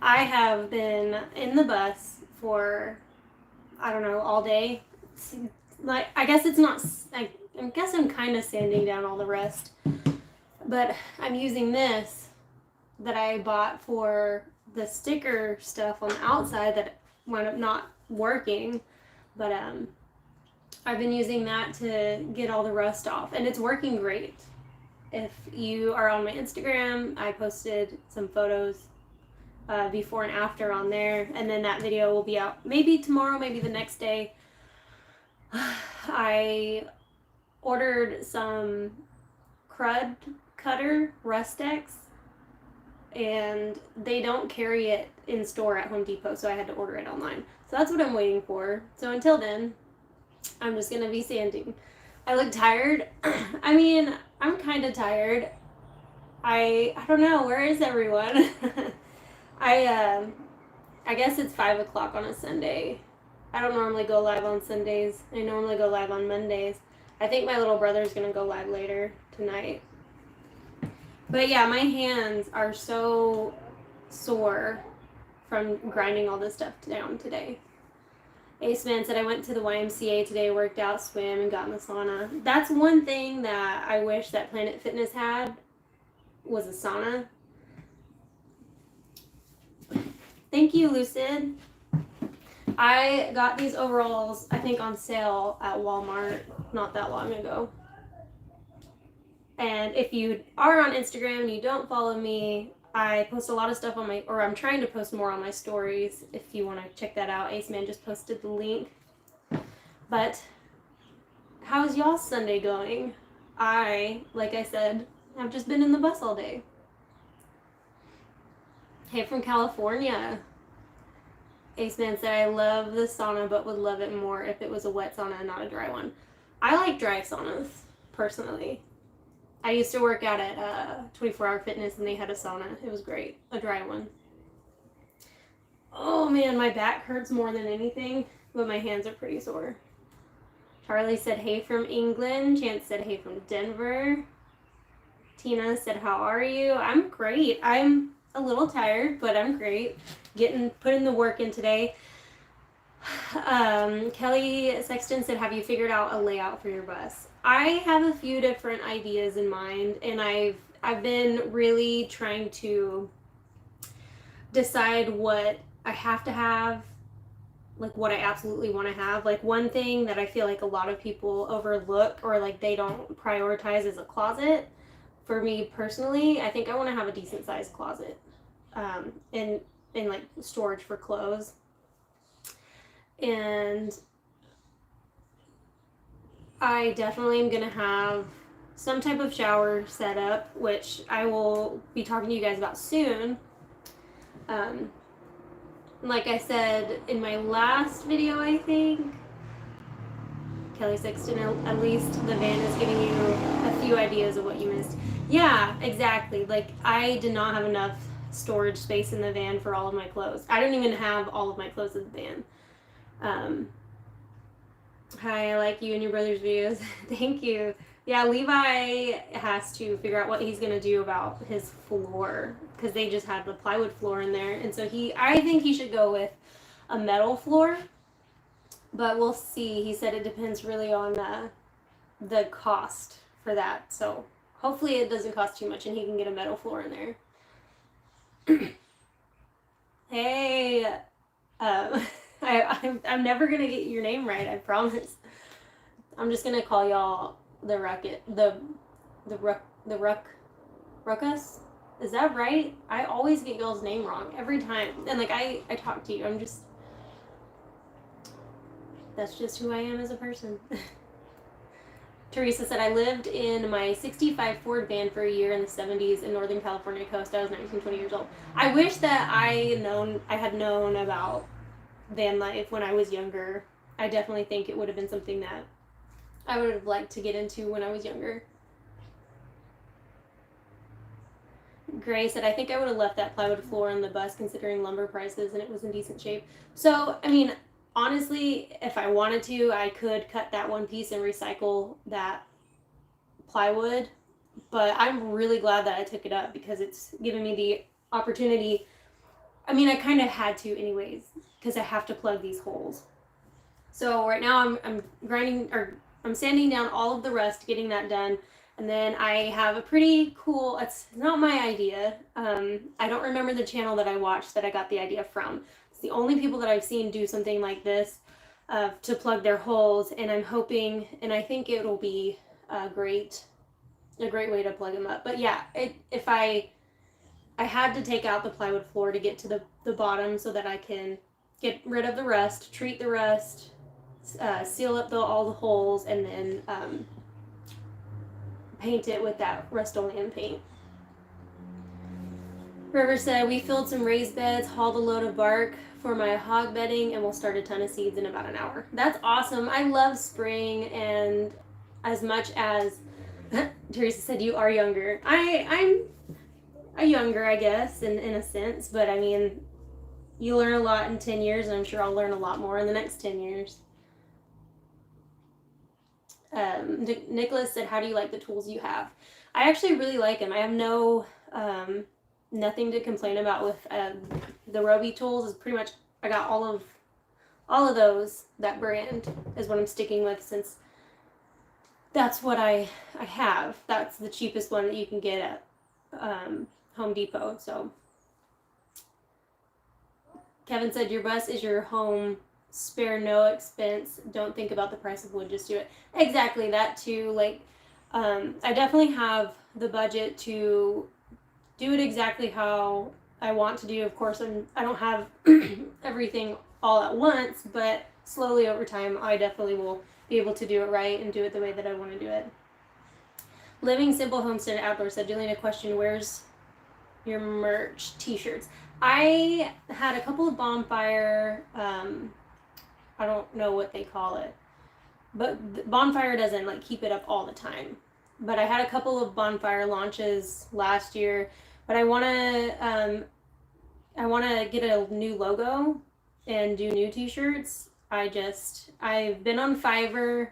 I have been in the bus for, I don't know, all day. Like, I guess it's not, I guess I'm kind of sanding down all the rust, but I'm using this that I bought for the sticker stuff on the outside that wound up not working, but I've been using that to get all the rust off, and it's working great. If you are on my Instagram, I posted some photos before and after on there, and then that video will be out maybe tomorrow, maybe the next day. I ordered some crud cutter Rustex, and they don't carry it in store at Home Depot, so I had to order it online. So that's what I'm waiting for. So until then, I'm just gonna be sanding. I look tired. I mean, I'm kind of tired. I don't know, where is everyone? I guess it's 5 o'clock on a Sunday. I don't normally go live on Sundays. I normally go live on Mondays. I think my little brother's gonna go live later tonight. But yeah, my hands are so sore from grinding all this stuff down today. Ace Man said I went to the YMCA today, worked out, swam, and got in the sauna. That's one thing that I wish that Planet Fitness had, was a sauna. Thank you, Lucid. I got these overalls, I think, on sale at Walmart not that long ago. And if you are on Instagram and you don't follow me, I post a lot of stuff on my, or I'm trying to post more on my stories. If you want to check that out, Ace Man just posted the link. But how's y'all's Sunday going? Like I said, I've just been in the bus all day. Hey, from California. Ace Man said, I love the sauna, but would love it more if it was a wet sauna and not a dry one. I like dry saunas, personally. I used to work out at 24 Hour Fitness, and they had a sauna. It was great. A dry one. Oh, man, my back hurts more than anything, but my hands are pretty sore. Charlie said, hey from England. Chance said, hey from Denver. Tina said, how are you? I'm great. I'm a little tired, but I'm great. Putting the work in today. Kelly Sexton said, have you figured out a layout for your bus? I have a few different ideas in mind, and I've been really trying to decide what I have to have, like what I absolutely want to have. Like, one thing that I feel like a lot of people overlook or like they don't prioritize is a closet. For me personally, I think I want to have a decent sized closet, and like storage for clothes. And I definitely am going to have some type of shower setup, which I will be talking to you guys about soon. Like I said in my last video, I think, Kelly Sexton, at least the van is giving you a few ideas of what you missed. Yeah, exactly. Like, I did not have enough storage space in the van for all of my clothes. I don't even have all of my clothes in the van. Hi, I like you and your brother's videos. Thank you. Yeah, Levi has to figure out what he's going to do about his floor, because they just had the plywood floor in there. And so I think he should go with a metal floor, but we'll see. He said it depends really on the cost for that. So hopefully it doesn't cost too much and he can get a metal floor in there. Hey, I'm never gonna get your name right, I promise. I'm just gonna call y'all the Ruckus. Is that right? I always get y'all's name wrong every time. And like I talk to you, that's just who I am as a person. Teresa said, I lived in my 65 Ford van for a year in the 70s in Northern California coast. I was 19, 20 years old. I wish that I had known about van life when I was younger. I definitely think it would have been something that I would have liked to get into when I was younger. Gray said, I think I would have left that plywood floor on the bus considering lumber prices and it was in decent shape. So, I mean, honestly, if I wanted to, I could cut that one piece and recycle that plywood. But I'm really glad that I took it up because it's given me the opportunity. I mean, I kind of had to anyways, because I have to plug these holes. So right now I'm I'm sanding down all of the rust, getting that done. And then I have a pretty cool, it's not my idea. I don't remember the channel that I watched that I got the idea from. It's the only people that I've seen do something like this to plug their holes. And I'm hoping, and I think it'll be a great way to plug them up. But yeah, if I had to take out the plywood floor to get to the bottom so that I can get rid of the rust, treat the rust, seal up all the holes, and then paint it with that Rust-Oleum paint. River said, we filled some raised beds, hauled a load of bark for my hog bedding, and we'll start a ton of seeds in about an hour. That's awesome. I love spring, and as much as Teresa said, you are younger. I'm a younger, I guess, in a sense, but I mean, you learn a lot in 10 years, and I'm sure I'll learn a lot more in the next 10 years. Nicholas said, how do you like the tools you have? I actually really like them. I have nothing to complain about with the Roby tools. Is pretty much, I got all of those. That brand is what I'm sticking with, since that's what I have. That's the cheapest one that you can get at Home Depot. So Kevin said, your bus is your home. Spare no expense. Don't think about the price of wood. Just do it. Exactly, that too. Like, I definitely have the budget to do it exactly how I want to do. Of course, I don't have everything all at once, but slowly over time, I definitely will be able to do it right and do it the way that I want to do it. Living Simple Homestead Outdoor said, Julian, a question, where's your merch t-shirts? I had a couple of bonfire, I don't know what they call it, but bonfire doesn't like keep it up all the time. But I had a couple of bonfire launches last year, but I want to get a new logo and do new t-shirts. I've been on Fiverr,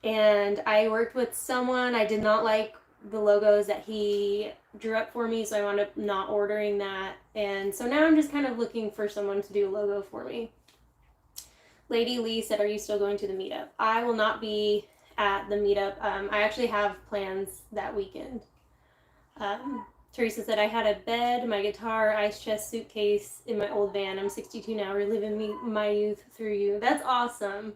and I worked with someone. I did not like the logos that he drew up for me, so I wound up not ordering that. And so now I'm just kind of looking for someone to do a logo for me. Lady Lee said, are you still going to the meetup? I will not be at the meetup. I actually have plans that weekend. Teresa said, I had a bed, my guitar, ice chest, suitcase in my old van. I'm 62 now, reliving my youth through you. That's awesome.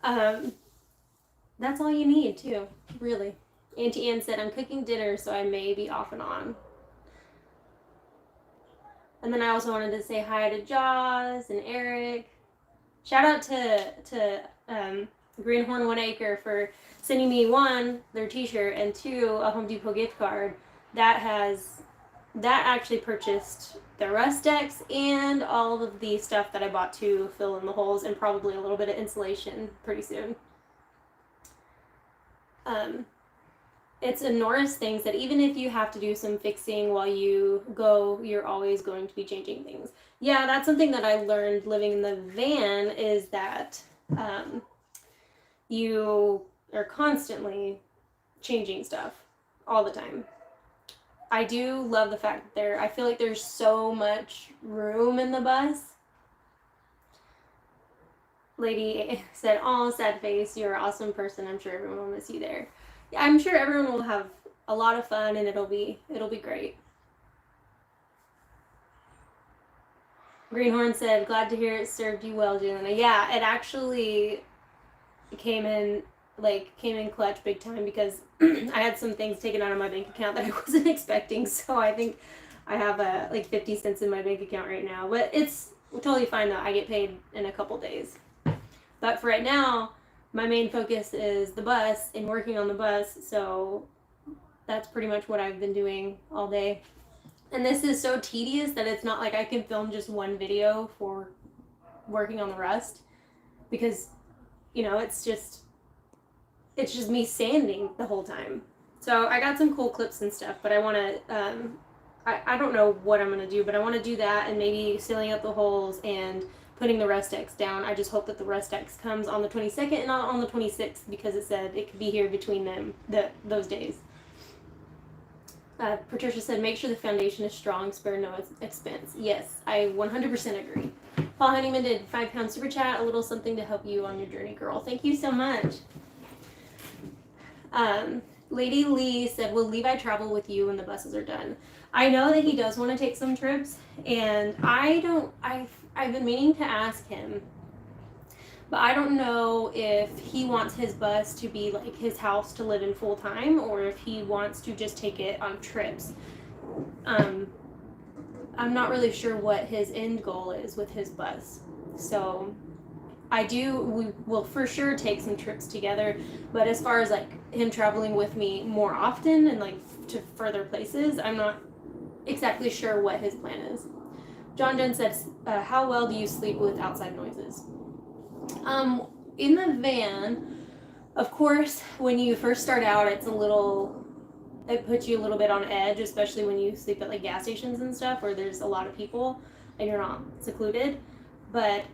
That's all you need too, really. Auntie Ann said, I'm cooking dinner, so I may be off and on. And then I also wanted to say hi to Jaws and Eric. Shout out to Greenhorn 1 Acre for sending me, one, their t-shirt, and two, a Home Depot gift card that actually purchased the rust decks and all of the stuff that I bought to fill in the holes, and probably a little bit of insulation pretty soon. It's a Norris things that even if you have to do some fixing while you go, you're always going to be changing things. Yeah, that's something that I learned living in the van, is that you are constantly changing stuff all the time. I do love the fact that I feel like there's so much room in the bus. Lady said, "Oh, sad face, you're an awesome person. I'm sure everyone will miss you there." Yeah, I'm sure everyone will have a lot of fun, and it'll be great. Greenhorn said, "Glad to hear it served you well, Jaylen." Yeah, it actually came in clutch big time, because I had some things taken out of my bank account that I wasn't expecting. So I think I have like 50 cents in my bank account right now, but it's totally fine though. I get paid in a couple days. But for right now, my main focus is the bus and working on the bus. So that's pretty much what I've been doing all day. And this is so tedious that it's not like I can film just one video for working on the rust, because, you know, it's just me sanding the whole time. So I got some cool clips and stuff, but I want to, I don't know what I'm going to do, but I want to do that, and maybe sealing up the holes and putting the rust X down. I just hope that the rust X comes on the 22nd and not on the 26th, because it said it could be here between those days. Patricia said, make sure the foundation is strong, spare no expense. Yes, I 100% agree. Paul Honeyman did £5 super chat, a little something to help you on your journey, girl. Thank you so much. Lady Lee said, will Levi travel with you when the buses are done? I know that he does want to take some trips, and I've been meaning to ask him, but I don't know if he wants his bus to be like his house to live in full time, or if he wants to just take it on trips. I'm not really sure what his end goal is with his bus. So we will for sure take some trips together, but as far as like him traveling with me more often and like to further places, I'm not exactly sure what his plan is. John Jen says, how well do you sleep with outside noises? In the van, of course, when you first start out, it puts you a little bit on edge, especially when you sleep at like gas stations and stuff where there's a lot of people and you're not secluded. But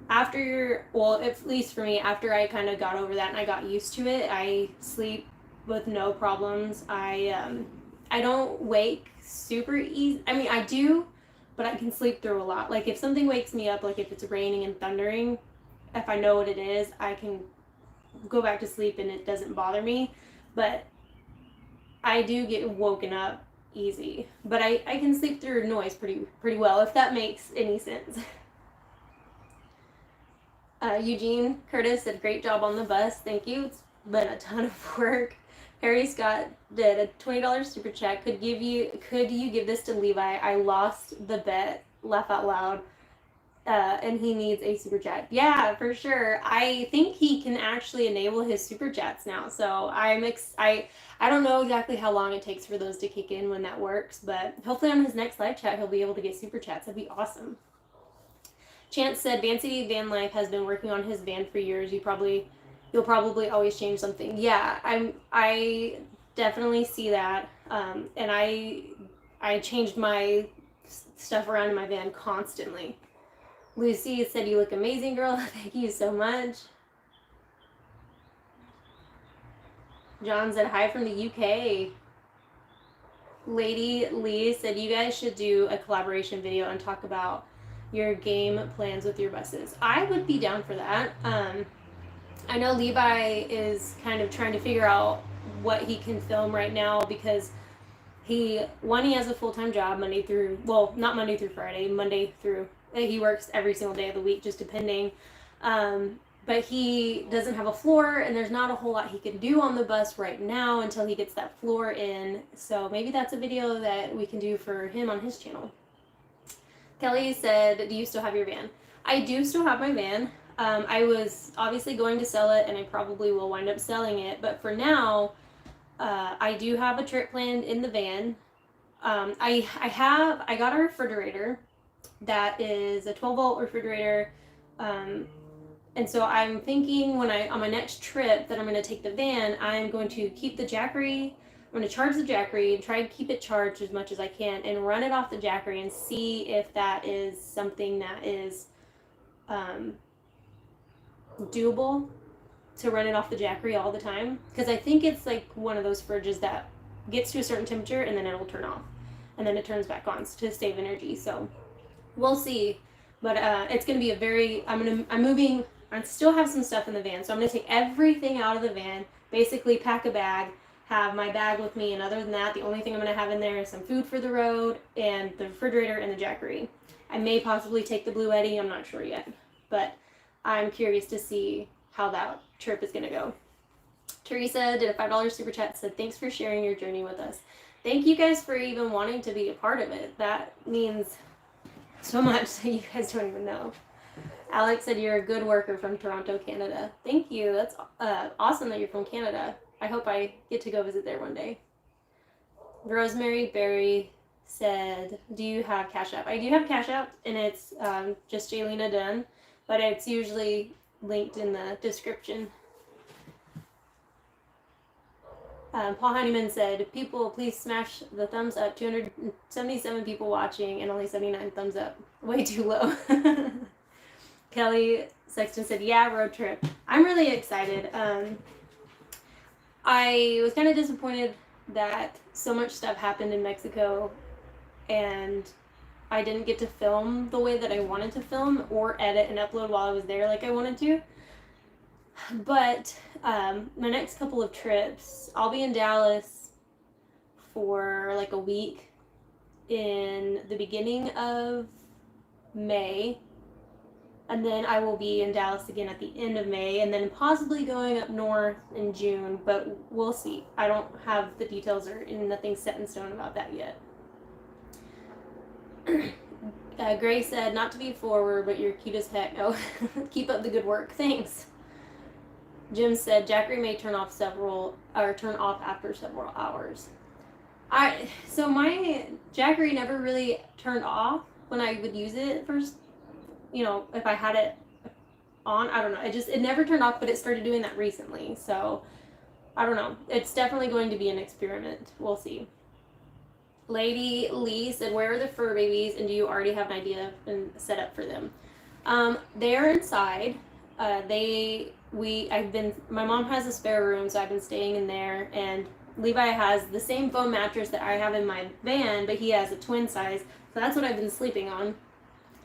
at least for me, after I kind of got over that and I got used to it, I sleep with no problems. I don't wake super easy. I mean, I do, but I can sleep through a lot. Like if something wakes me up, like if it's raining and thundering, if I know what it is, I can go back to sleep and it doesn't bother me. But I do get woken up easy. But I can sleep through noise pretty well, if that makes any sense. Eugene Curtis said, great job on the bus. Thank you. It's been a ton of work. Harry Scott did a $20 super chat. Could you give this to Levi? I lost the bet. Laugh out loud. And he needs a super chat. Yeah, for sure. I think he can actually enable his super chats now. So I don't know exactly how long it takes for those to kick in when that works, but hopefully on his next live chat he'll be able to get super chats. That'd be awesome. Chance said, Van City Van Life has been working on his van for years. You'll probably always change something. Yeah, I definitely see that. And I changed my stuff around in my van constantly. Lucy said, you look amazing, girl. Thank you so much. John said, hi from the UK. Lady Lee said, you guys should do a collaboration video and talk about your game plans with your buses. I would be down for that. I know Levi is kind of trying to figure out what he can film right now because he has a full-time job not Monday through Friday, he works every single day of the week, just depending. But he doesn't have a floor, and there's not a whole lot he can do on the bus right now until he gets that floor in. So maybe that's a video that we can do for him on his channel. Kelly said, do you still have your van? I do still have my van. I was obviously going to sell it, and I probably will wind up selling it. But for now, I do have a trip planned in the van. I got a refrigerator that is a 12-volt refrigerator. And so I'm thinking on my next trip that I'm going to take the van, I'm going to keep the Jackery. I'm going to charge the Jackery and try to keep it charged as much as I can and run it off the Jackery and see if that is something that is doable to run it off the Jackery all the time. Because I think it's like one of those fridges that gets to a certain temperature and then it'll turn off. And then it turns back on to save energy. So we'll see. But it's going to be I'm moving. I still have some stuff in the van. So I'm going to take everything out of the van, basically pack a bag, have my bag with me, and other than that, the only thing I'm going to have in there is some food for the road and the refrigerator and the Jackery. I may possibly take the Blue Eddy, I'm not sure yet, but I'm curious to see how that trip is going to go. Teresa did a $5 super chat, said, thanks for sharing your journey with us. Thank you guys for even wanting to be a part of it. That means so much that you guys don't even know. Alex said, you're a good worker from Toronto, Canada. Thank you. That's awesome that you're from Canada. I hope I get to go visit there one day. Rosemary Berry said, do you have Cash App? I do have Cash App, and it's just jaylenadunn, but it's usually linked in the description. Paul Heineman said, people, please smash the thumbs up. 277 people watching and only 79 thumbs up. Way too low. Kelly Sexton said, yeah, road trip. I'm really excited. I was kind of disappointed that so much stuff happened in Mexico and I didn't get to film the way that I wanted to film or edit and upload while I was there like I wanted to. But my next couple of trips, I'll be in Dallas for like a week in the beginning of May, and then I will be in Dallas again at the end of May, and then possibly going up north in June, but we'll see. I don't have the details or nothing set in stone about that yet. Gray said, not to be forward, but you're cute as heck. Oh, keep up the good work. Thanks. Jim said, Jackery may turn off after several hours. So my Jackery never really turned off when I would use it first, if I had it on. I don't know. It never turned off, but it started doing that recently. So I don't know. It's definitely going to be an experiment. We'll see. Lady Lee said, where are the fur babies, and do you already have an idea and set up for them? They are inside. My mom has a spare room, so I've been staying in there, and Levi has the same foam mattress that I have in my van, but he has a twin size, so that's what I've been sleeping on.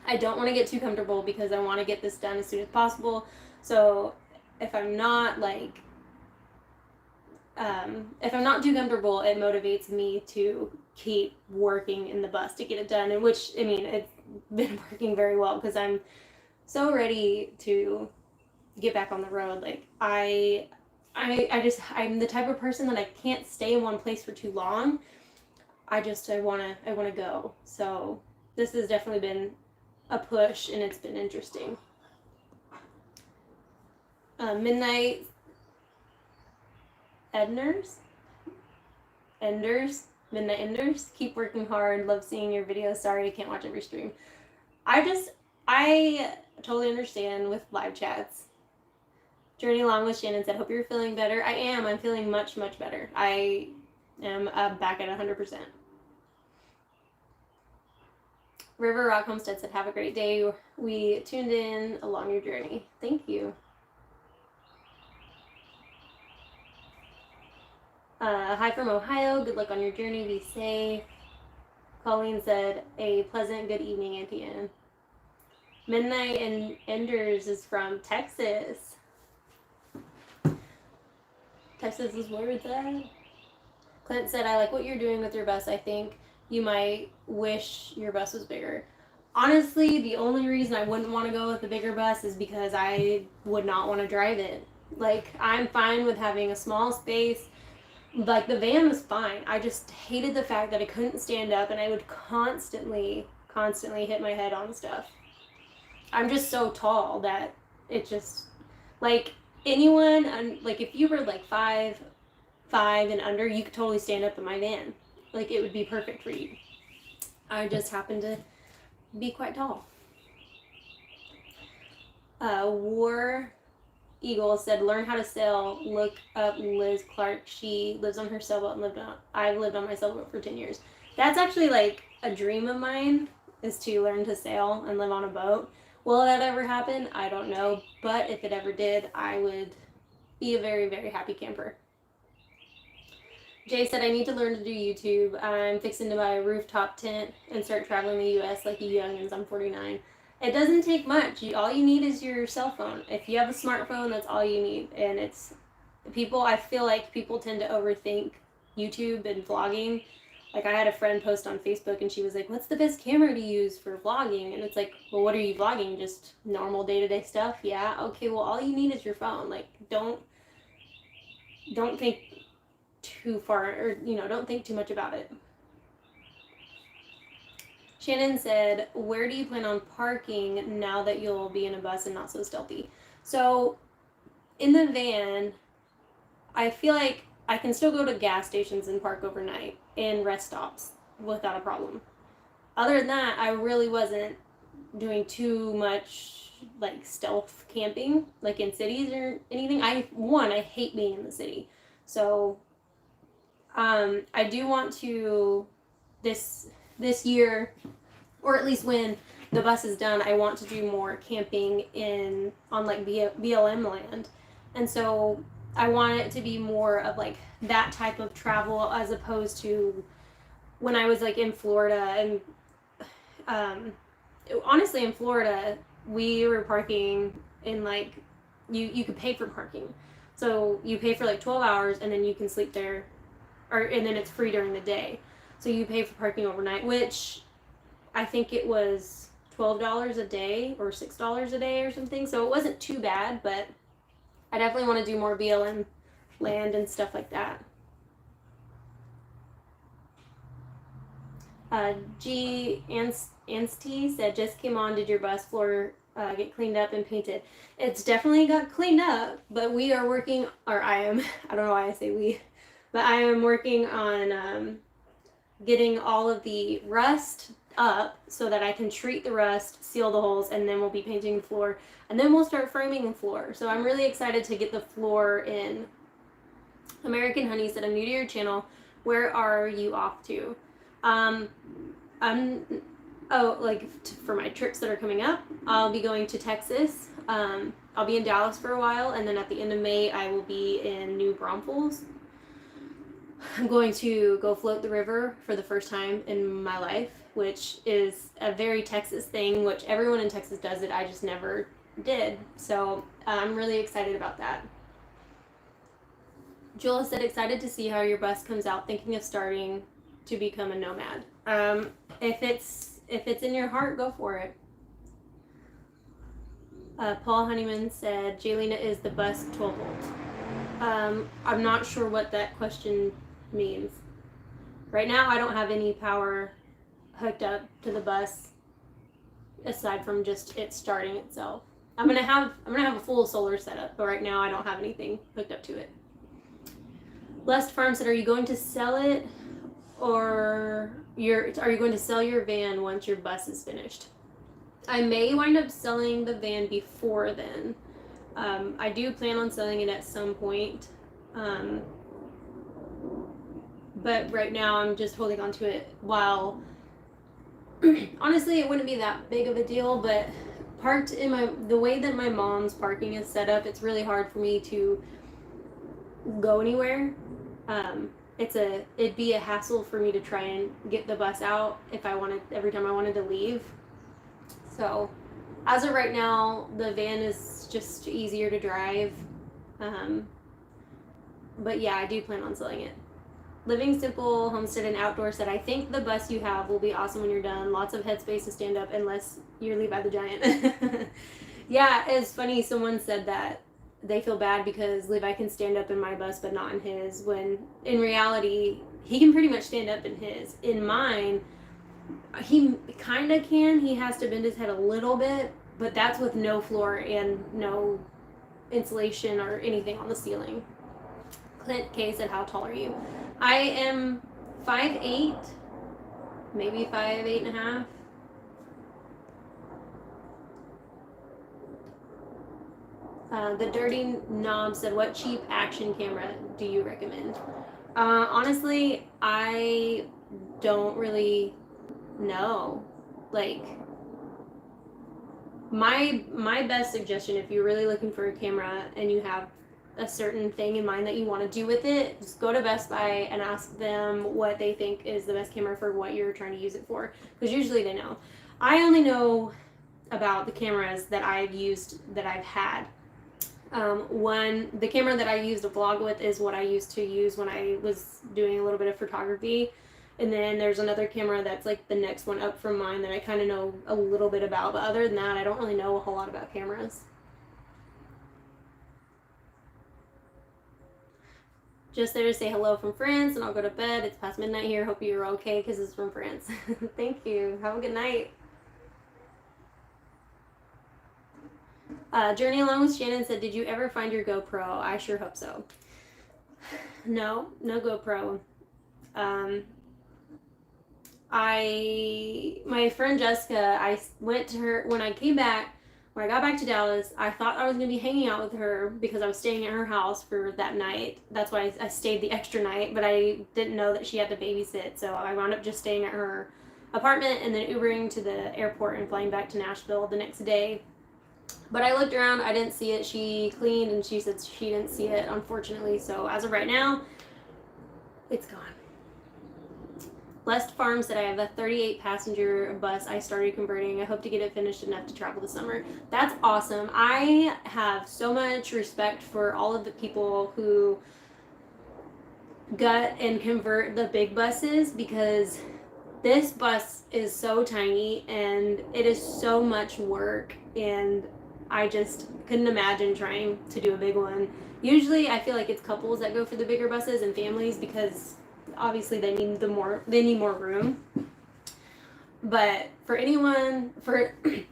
I don't want to get too comfortable because I want to get this done as soon as possible. So if I'm not too comfortable, it motivates me to keep working in the bus to get it done, and which, it's been working very well because I'm so ready to get back on the road. Like I'm the type of person that I can't stay in one place for too long. I want to go. So this has definitely been a push, and it's been interesting. Midnight Midnight Enders, keep working hard. Love seeing your videos. Sorry I can't watch every stream. I totally understand with live chats. Journey along with Shannon said, hope you're feeling better. I am. I'm feeling much, much better. I am back at 100%. River Rock Homestead said, have a great day. We tuned in along your journey. Thank you. Hi from Ohio. Good luck on your journey. Be safe. Colleen said, a pleasant good evening, Auntie Ann. Midnight Enders is from Texas. Texas is where it's at. Clint said, I like what you're doing with your bus. I think you might wish your bus was bigger. Honestly, the only reason I wouldn't want to go with a bigger bus is because I would not want to drive it. Like, I'm fine with having a small space. Like, the van was fine. I just hated the fact that I couldn't stand up and I would constantly hit my head on stuff. I'm just so tall that it just, like, anyone, like, if you were like 5'5" and under, you could totally stand up in my van. Like, it would be perfect for you. I just happen to be quite tall. War Eagle said, learn how to sail. Look up Liz Clark. She lives on her sailboat and I've lived on my sailboat for 10 years. That's actually like a dream of mine, is to learn to sail and live on a boat. Will that ever happen? I don't know. But if it ever did, I would be a very, very happy camper. Jay said, I need to learn to do YouTube. I'm fixing to buy a rooftop tent and start traveling the U.S. like you youngins. I'm 49. It doesn't take much. All you need is your cell phone. If you have a smartphone, that's all you need. And I feel like people tend to overthink YouTube and vlogging. Like, I had a friend post on Facebook and she was like, what's the best camera to use for vlogging? And it's like, well, what are you vlogging? Just normal day-to-day stuff? Yeah. Okay, well, all you need is your phone. Like, don't think too far, or, don't think too much about it. Shannon said, where do you plan on parking now that you'll be in a bus and not so stealthy? So in the van, I feel like I can still go to gas stations and park overnight and rest stops without a problem. Other than that, I really wasn't doing too much like stealth camping, like in cities or anything. I hate being in the city. So I do want to this year, or at least when the bus is done, I want to do more camping on like BLM land. And so I want it to be more of like that type of travel as opposed to when I was like in Florida. And honestly, in Florida, we were parking in like, you could pay for parking. So you pay for like 12 hours and then you can sleep there, and then it's free during the day. So you pay for parking overnight, which I think it was $12 a day or $6 a day or something. So it wasn't too bad, but I definitely want to do more BLM land and stuff like that. G. Anstey said, just came on, did your bus floor get cleaned up and painted? It's definitely got cleaned up, but we are working, or I am, I don't know why I say we, but I am working on getting all of the rust up so that I can treat the rust, seal the holes, and then we'll be painting the floor, and then we'll start framing the floor. So I'm really excited to get the floor in. American Honey said, I'm new to your channel. Where are you off to? For my trips that are coming up, I'll be going to Texas. I'll be in Dallas for a while, and then at the end of May, I will be in New Braunfels. I'm going to go float the river for the first time in my life, which is a very Texas thing, which everyone in Texas does it. I just never did. So I'm really excited about that. Julia said, excited to see how your bus comes out, thinking of starting to become a nomad. If it's in your heart, go for it. Paul Honeyman said, Jaylena, is the bus 12 volt? I'm not sure what that question means. Right now, I don't have any power hooked up to the bus aside from just it starting itself. I'm gonna have a full solar setup, but right now I don't have anything hooked up to it. Lest Farm said, are you going to sell it, or are you going to sell your van once your bus is finished? I may wind up selling the van before then. I do plan on selling it at some point. But right now I'm just holding on to it while, honestly, it wouldn't be that big of a deal, but parked in the way that my mom's parking is set up, it's really hard for me to go anywhere. It'd be a hassle for me to try and get the bus out every time I wanted to leave. So as of right now, the van is just easier to drive. But yeah, I do plan on selling it. Living Simple Homestead and Outdoor said, I think the bus you have will be awesome when you're done. Lots of headspace to stand up unless you're Levi the Giant. Yeah, it's funny. Someone said that they feel bad because Levi can stand up in my bus but not in his, when in reality, he can pretty much stand up in his. In mine, he kind of can. He has to bend his head a little bit, but that's with no floor and no insulation or anything on the ceiling. Clint K said, how tall are you? I am 5'8", maybe 5'8.5". The Dirty Knob said, what cheap action camera do you recommend? Honestly, I don't really know. Like, my best suggestion, if you're really looking for a camera and you have a certain thing in mind that you want to do with it, just go to Best Buy and ask them what they think is the best camera for what you're trying to use it for, because usually they know. I only know about the cameras that I've used, that I've had. The camera that I used to vlog with is what I used to use when I was doing a little bit of photography. And then there's another camera that's like the next one up from mine that I kind of know a little bit about. But other than that, I don't really know a whole lot about cameras. Just there to say hello from France, and I'll go to bed. It's past midnight here. Hope you're okay because it's from France. Thank you. Have a good night. Journey Along with Shannon said, did you ever find your GoPro? I sure hope so. No GoPro. My friend Jessica, I went to her when I got back to Dallas. I thought I was going to be hanging out with her because I was staying at her house for that night. That's why I stayed the extra night, but I didn't know that she had to babysit. So I wound up just staying at her apartment and then Ubering to the airport and flying back to Nashville the next day. But I looked around, I didn't see it. She cleaned and she said she didn't see it, unfortunately. So as of right now, it's gone. Lest Farm said I have a 38 passenger bus I started converting. I hope to get it finished enough to travel this summer. That's awesome. I have so much respect for all of the people who gut and convert the big buses, because this bus is so tiny and it is so much work, and I just couldn't imagine trying to do a big one. Usually I feel like it's couples that go for the bigger buses and families, because obviously they need more room. But for anyone,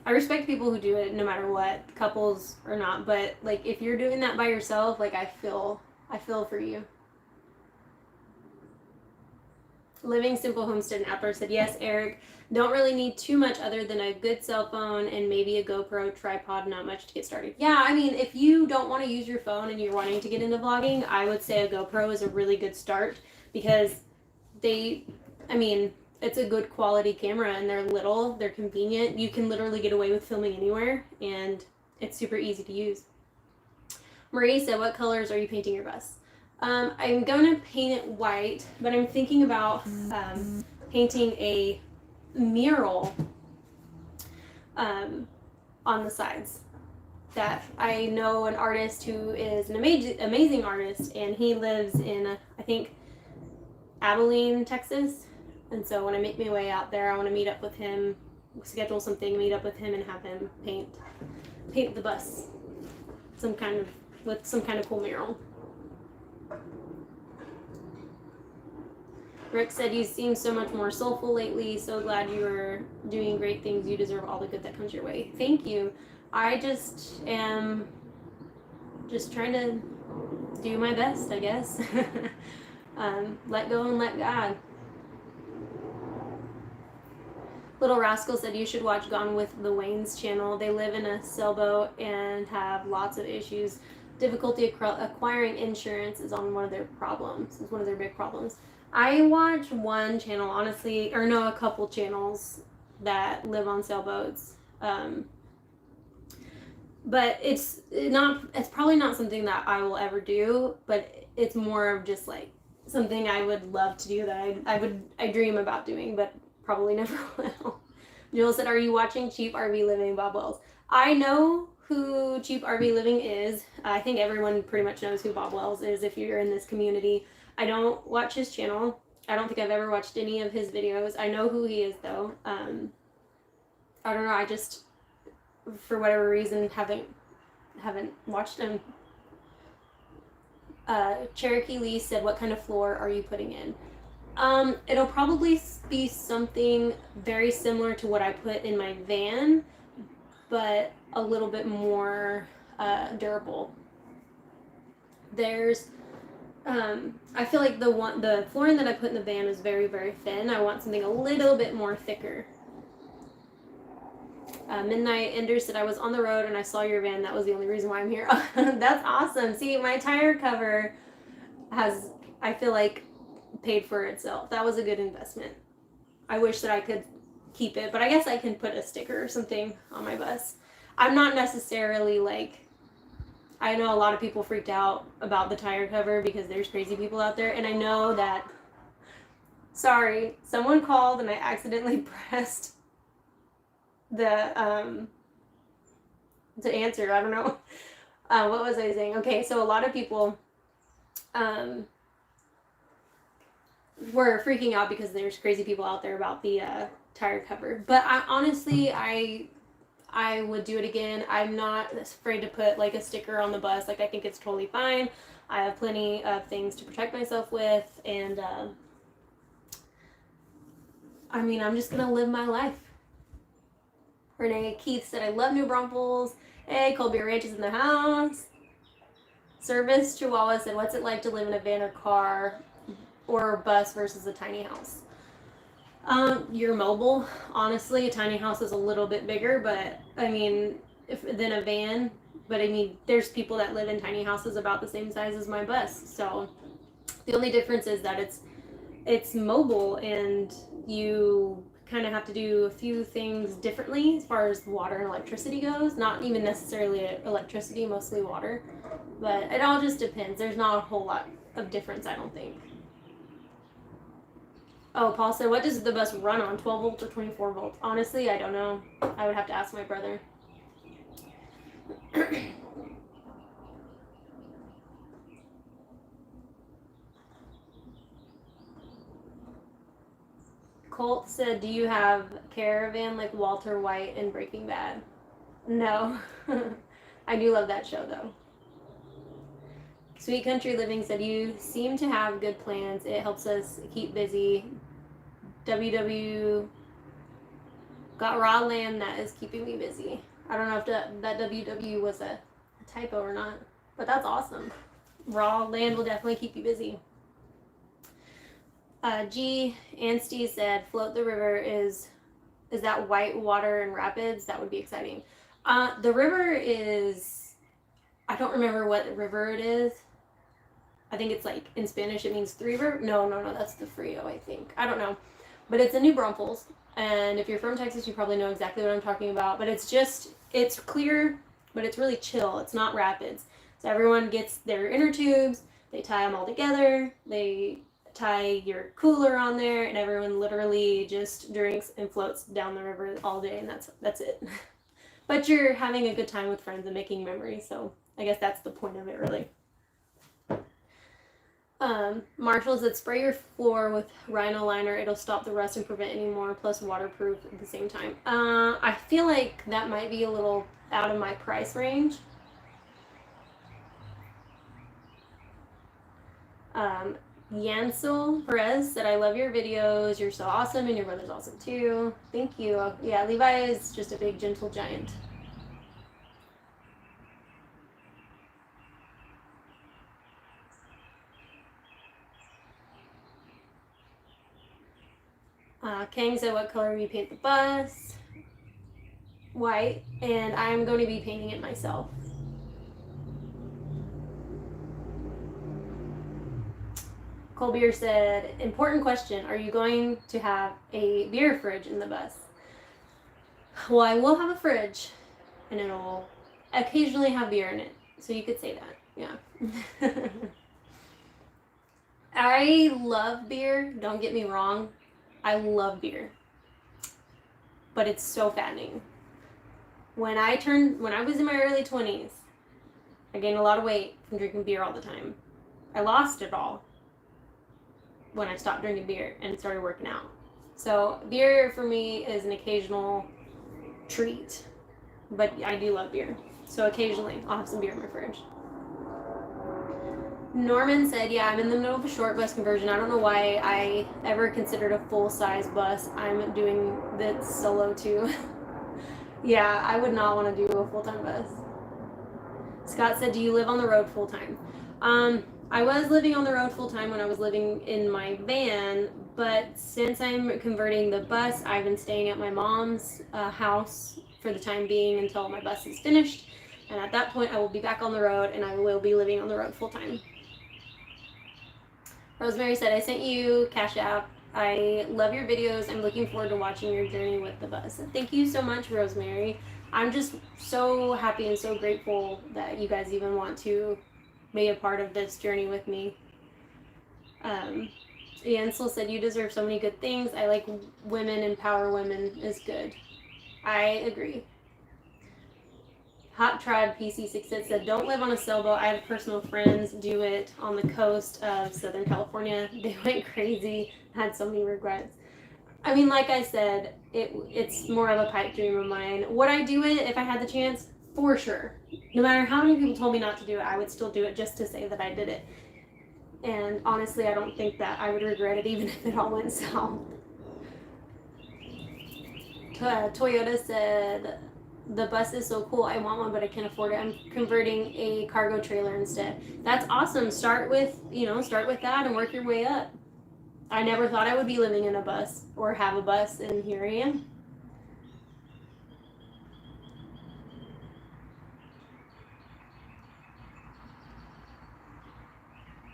I respect people who do it no matter what, couples or not, but like if you're doing that by yourself, like I feel for you. Living Simple Homestead and Outdoor said, yes, Eric, don't really need too much other than a good cell phone and maybe a GoPro tripod, not much to get started. Yeah, I mean, if you don't want to use your phone and you're wanting to get into vlogging, I would say a GoPro is a really good start, because it's a good quality camera and they're little, they're convenient. You can literally get away with filming anywhere and it's super easy to use. Marie said, what colors are you painting your bus? I'm going to paint it white, but I'm thinking about painting a mural on the sides. That I know an artist who is an amazing artist, and he lives in, I think, Abilene, Texas. And so when I make my way out there, I want to meet up with him, schedule something, meet up with him, and have him paint the bus with some kind of cool mural. Rick said, you seem so much more soulful lately. So glad you are doing great things. You deserve all the good that comes your way. Thank you. I just am trying to do my best, I guess. Let go and let God. Little Rascal said, you should watch Gone with the Wayne's channel. They live in a sailboat and have lots of issues. Difficulty acquiring insurance is one of their big problems. I watch one channel, honestly, or no, a couple channels that live on sailboats. But it's probably not something that I will ever do, but it's more of just like something I would love to do, that I dream about doing, but probably never will. Jill said, are you watching Cheap RV Living, Bob Wells? I know who Cheap RV Living is. I think everyone pretty much knows who Bob Wells is if you're in this community. I don't watch his channel. I don't think I've ever watched any of his videos. I know who he is though. I don't know, I just, for whatever reason, haven't watched him. Cherokee Lee said, what kind of floor are you putting in? It'll probably be something very similar to what I put in my van, but a little bit more durable. There's I feel like the flooring that I put in the van is very, very thin. I want something a little bit more thicker. Midnight Ender said, I was on the road and I saw your van. That was the only reason why I'm here. That's awesome. See, my tire cover has, I feel like, paid for itself. That was a good investment. I wish that I could keep it, but I guess I can put a sticker or something on my bus. I'm not necessarily like, I know a lot of people freaked out about the tire cover because there's crazy people out there, and I know that, sorry, someone called and I accidentally pressed the to answer. I don't know. What was I saying? Okay, so a lot of people were freaking out because there's crazy people out there about the tire cover. But I would do it again. I'm not afraid to put like a sticker on the bus. Like, I think it's totally fine. I have plenty of things to protect myself with, and I'm just gonna live my life. Renee Keith said, I love New Braunfels. Hey, Colby Ranch is in the house. Service Chihuahua said, what's it like to live in a van or car or bus versus a tiny house? You're mobile. Honestly, a tiny house is a little bit bigger, but than a van. But there's people that live in tiny houses about the same size as my bus. So the only difference is that it's mobile, and you kind of have to do a few things differently as far as water and electricity goes. Not even necessarily electricity, mostly water. But it all just depends. There's not a whole lot of difference, I don't think. Oh, Paul said, what does the bus run on, 12 volts or 24 volts? Honestly, I don't know. I would have to ask my brother. Colt said, do you have Caravan like Walter White in Breaking Bad? No. I do love that show, though. Sweet Country Living said, you seem to have good plans. It helps us keep busy. WW got raw land that is keeping me busy. I don't know if that WW was a typo or not, but that's awesome. Raw land will definitely keep you busy. G. Ansty said, float the river is that white water in rapids? That would be exciting. The river is, I don't remember what river it is. I think it's like, in Spanish it means three river. No, that's the Frio, I think. I don't know. But it's in New Braunfels. And if you're from Texas, you probably know exactly what I'm talking about. But it's clear, but it's really chill. It's not rapids. So everyone gets their inner tubes. They tie them all together. They tie your cooler on there, and everyone literally just drinks and floats down the river all day, and that's it. But you're having a good time with friends and making memories, so I guess that's the point of it, really. Marshall said, spray your floor with Rhino liner. It'll stop the rust and prevent any more, plus waterproof at the same time. I feel like that might be a little out of my price range. Yancel Perez said, I love your videos. You're so awesome, and your brother's awesome too. Thank you. Yeah, Levi is just a big, gentle giant. Kang said, what color will you paint the bus? White, and I'm going to be painting it myself. Colbier said, important question. Are you going to have a beer fridge in the bus? Well, I will have a fridge, and it'll occasionally have beer in it. So you could say that, yeah. I love beer, don't get me wrong. I love beer. But it's so fattening. When I was in my early 20s, I gained a lot of weight from drinking beer all the time. I lost it all when I stopped drinking beer and started working out. So beer for me is an occasional treat, but I do love beer. So occasionally I'll have some beer in my fridge. Norman said, yeah, I'm in the middle of a short bus conversion. I don't know why I ever considered a full-size bus. I'm doing this solo too. Yeah, I would not want to do a full-time bus. Scott said, do you live on the road full-time? I was living on the road full-time when I was living in my van, but since I'm converting the bus, I've been staying at my mom's house for the time being until my bus is finished. And at that point, I will be back on the road, and I will be living on the road full-time. Rosemary said, I sent you Cash App. I love your videos. I'm looking forward to watching your journey with the bus. Thank you so much, Rosemary. I'm just so happy and so grateful that you guys even want to be a part of this journey with me. Ansel said, you deserve so many good things. I like women, empower women is good. I agree. Hot Trod PC6 said, don't live on a sailboat. I have personal friends do it on the coast of Southern California. They went crazy, had so many regrets. I mean, like I said, it's more of a pipe dream of mine. Would I do it if I had the chance? For sure. No matter how many people told me not to do it, I would still do it just to say that I did it. And honestly, I don't think that I would regret it even if it all went south. Toyota said, the bus is so cool. I want one, but I can't afford it. I'm converting a cargo trailer instead. That's awesome. Start with that and work your way up. I never thought I would be living in a bus or have a bus, and here I am.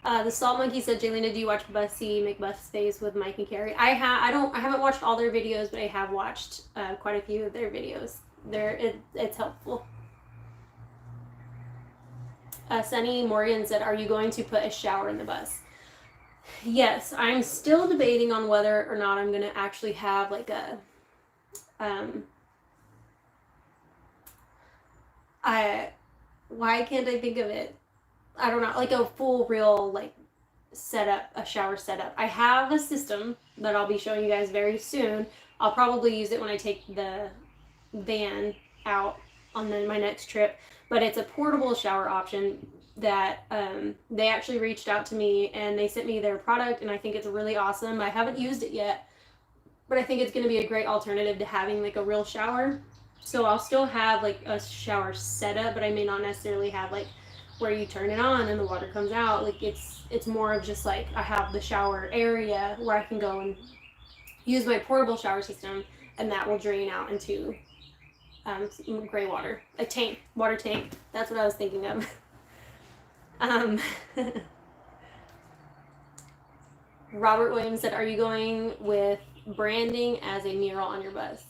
The Salt Monkey said, Jaylena, do you watch Bussy McBuff's with Mike and Carrie? I haven't watched all their videos, but I have watched quite a few of their videos. It's helpful. Sunny Morgan said, are you going to put a shower in the bus? Yes, I'm still debating on whether or not I'm going to actually have like a why can't I think of it? I don't know, like a full real like setup, a shower setup. I have a system that I'll be showing you guys very soon. I'll probably use it when I take the van out on my next trip, but it's a portable shower option that they actually reached out to me and they sent me their product, and I think it's really awesome. I haven't used it yet, but I think it's going to be a great alternative to having like a real shower. So I'll still have like a shower setup, but I may not necessarily have like where you turn it on and the water comes out. Like it's more of just like I have the shower area where I can go and use my portable shower system, and that will drain out into gray water, a tank, water tank. That's what I was thinking of. Robert Williams said, are you going with branding as a mural on your bus?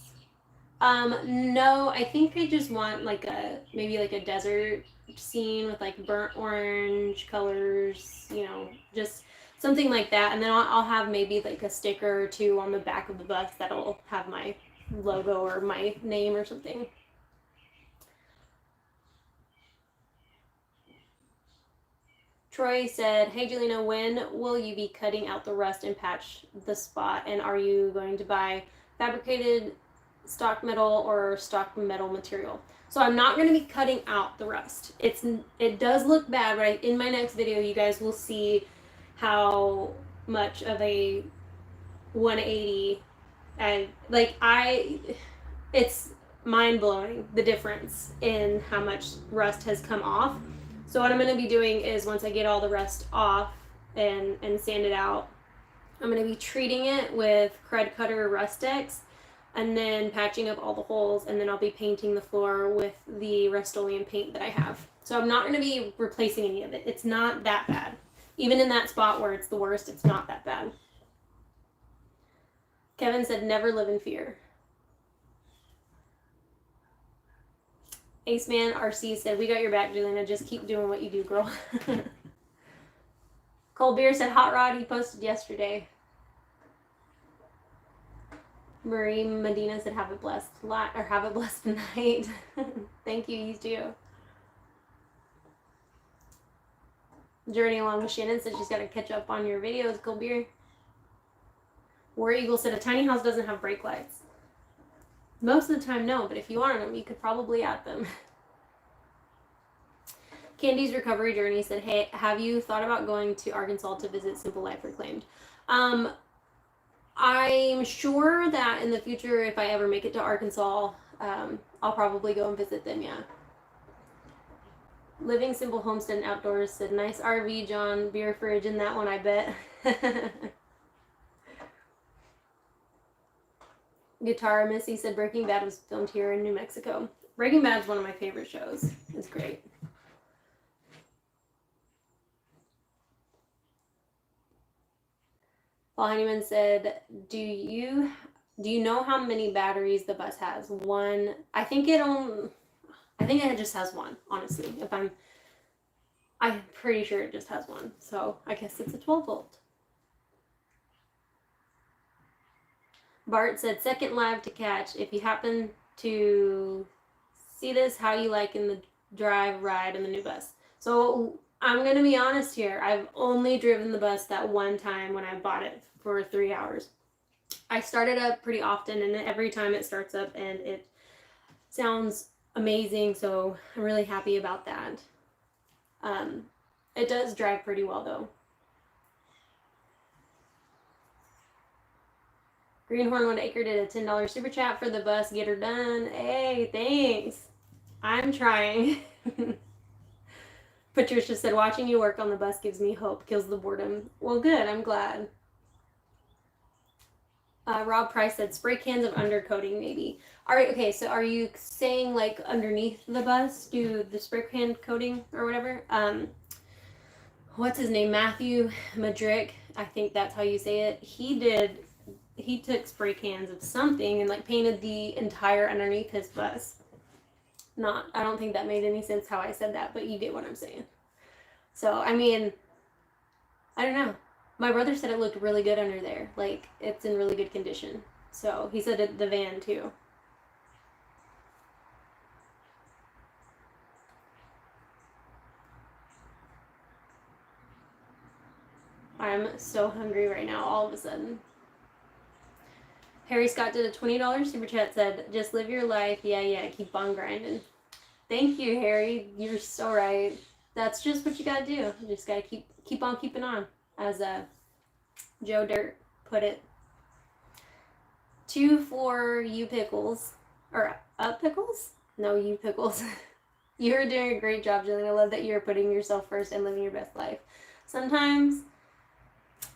No, I think I just want like maybe like a desert scene with like burnt orange colors, you know, just something like that. And then I'll have maybe like a sticker or two on the back of the bus that'll have my logo or my name or something. Troy said, hey Jelena, when will you be cutting out the rust and patch the spot? And are you going to buy fabricated stock metal or stock metal material? So I'm not going to be cutting out the rust. It does look bad, but in my next video you guys will see how much of a 180 it's mind-blowing the difference in how much rust has come off. So what I'm going to be doing is once I get all the rust off and sand it out, I'm going to be treating it with Cred Cutter Rust-X and then patching up all the holes, and then I'll be painting the floor with the Rust-Oleum paint that I have. So I'm not going to be replacing any of it. It's not that bad. Even in that spot where it's the worst, it's not that bad. Kevin said, never live in fear. Ace Man RC said, we got your back, Jelena. Just keep doing what you do, girl. Cold Beer said, hot rod, he posted yesterday. Marie Medina said, have a blessed night. Thank you, you too. Journey Along with Shannon said she's got to catch up on your videos, Cold Beer. War Eagle said, a tiny house doesn't have brake lights. Most of the time, no, but if you wanted them, you could probably add them. Candy's Recovery Journey said, hey, have you thought about going to Arkansas to visit Simple Life Reclaimed? I'm sure that in the future, if I ever make it to Arkansas, I'll probably go and visit them, yeah. Living Simple Homestead and Outdoors said, nice RV, John. Beer fridge in that one, I bet. Guitar Missy said, Breaking Bad was filmed here in New Mexico. Breaking Bad's one of my favorite shows. It's great. Paul Honeyman said, do you know how many batteries the bus has? One. I think it just has one, honestly. I'm pretty sure it just has one. So I guess it's a 12 volt. Bart said, second live to catch. If you happen to see this, how you liking the ride in the new bus? So I'm going to be honest here. I've only driven the bus that one time when I bought it for 3 hours. I start it up pretty often, and every time it starts up and it sounds amazing. So I'm really happy about that. It does drive pretty well though. Greenhorn 1 Acre did a $10 super chat for the bus. Get her done. Hey, thanks. I'm trying. Patricia said, watching you work on the bus gives me hope. Kills the boredom. Well, good. I'm glad. Rob Price said, spray cans of undercoating, maybe. All right, okay, so are you saying, like, underneath the bus, do the spray can coating or whatever? what's his name, Matthew Madrick, I think that's how you say it. He took spray cans of something and like painted the entire underneath his bus. I don't think that made any sense how I said that, but you get what I'm saying. So I mean, I don't know. My brother said it looked really good under there. Like, it's in really good condition. So he said the van too. I'm so hungry right now, all of a sudden. Harry Scott did a $20 super chat, said, just live your life. Yeah, keep on grinding. Thank you, Harry. You're so right. That's just what you gotta do. You just gotta keep on keeping on, as Joe Dirt put it. 2 for you pickles. Or pickles? No, you pickles. You're doing a great job, Jillian. I love that you're putting yourself first and living your best life. Sometimes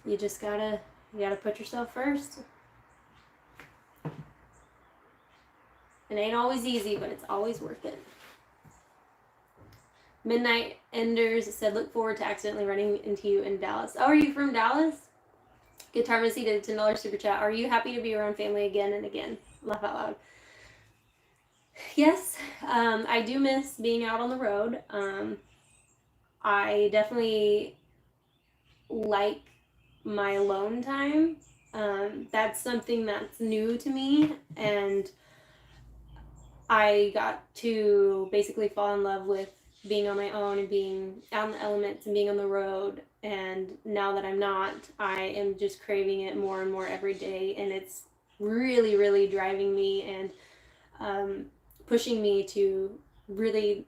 you just gotta put yourself first. It ain't always easy, but it's always worth it. Midnight Enders said, look forward to accidentally running into you in Dallas. Oh, are you from Dallas? Guitar Missy did a $10 super chat. Are you happy to be around family again and again? Laugh out loud. Yes, I do miss being out on the road. I definitely like my alone time. That's something that's new to me, and I got to basically fall in love with being on my own and being out in the elements and being on the road. And now that I'm not, I am just craving it more and more every day, and it's really, really driving me and pushing me to really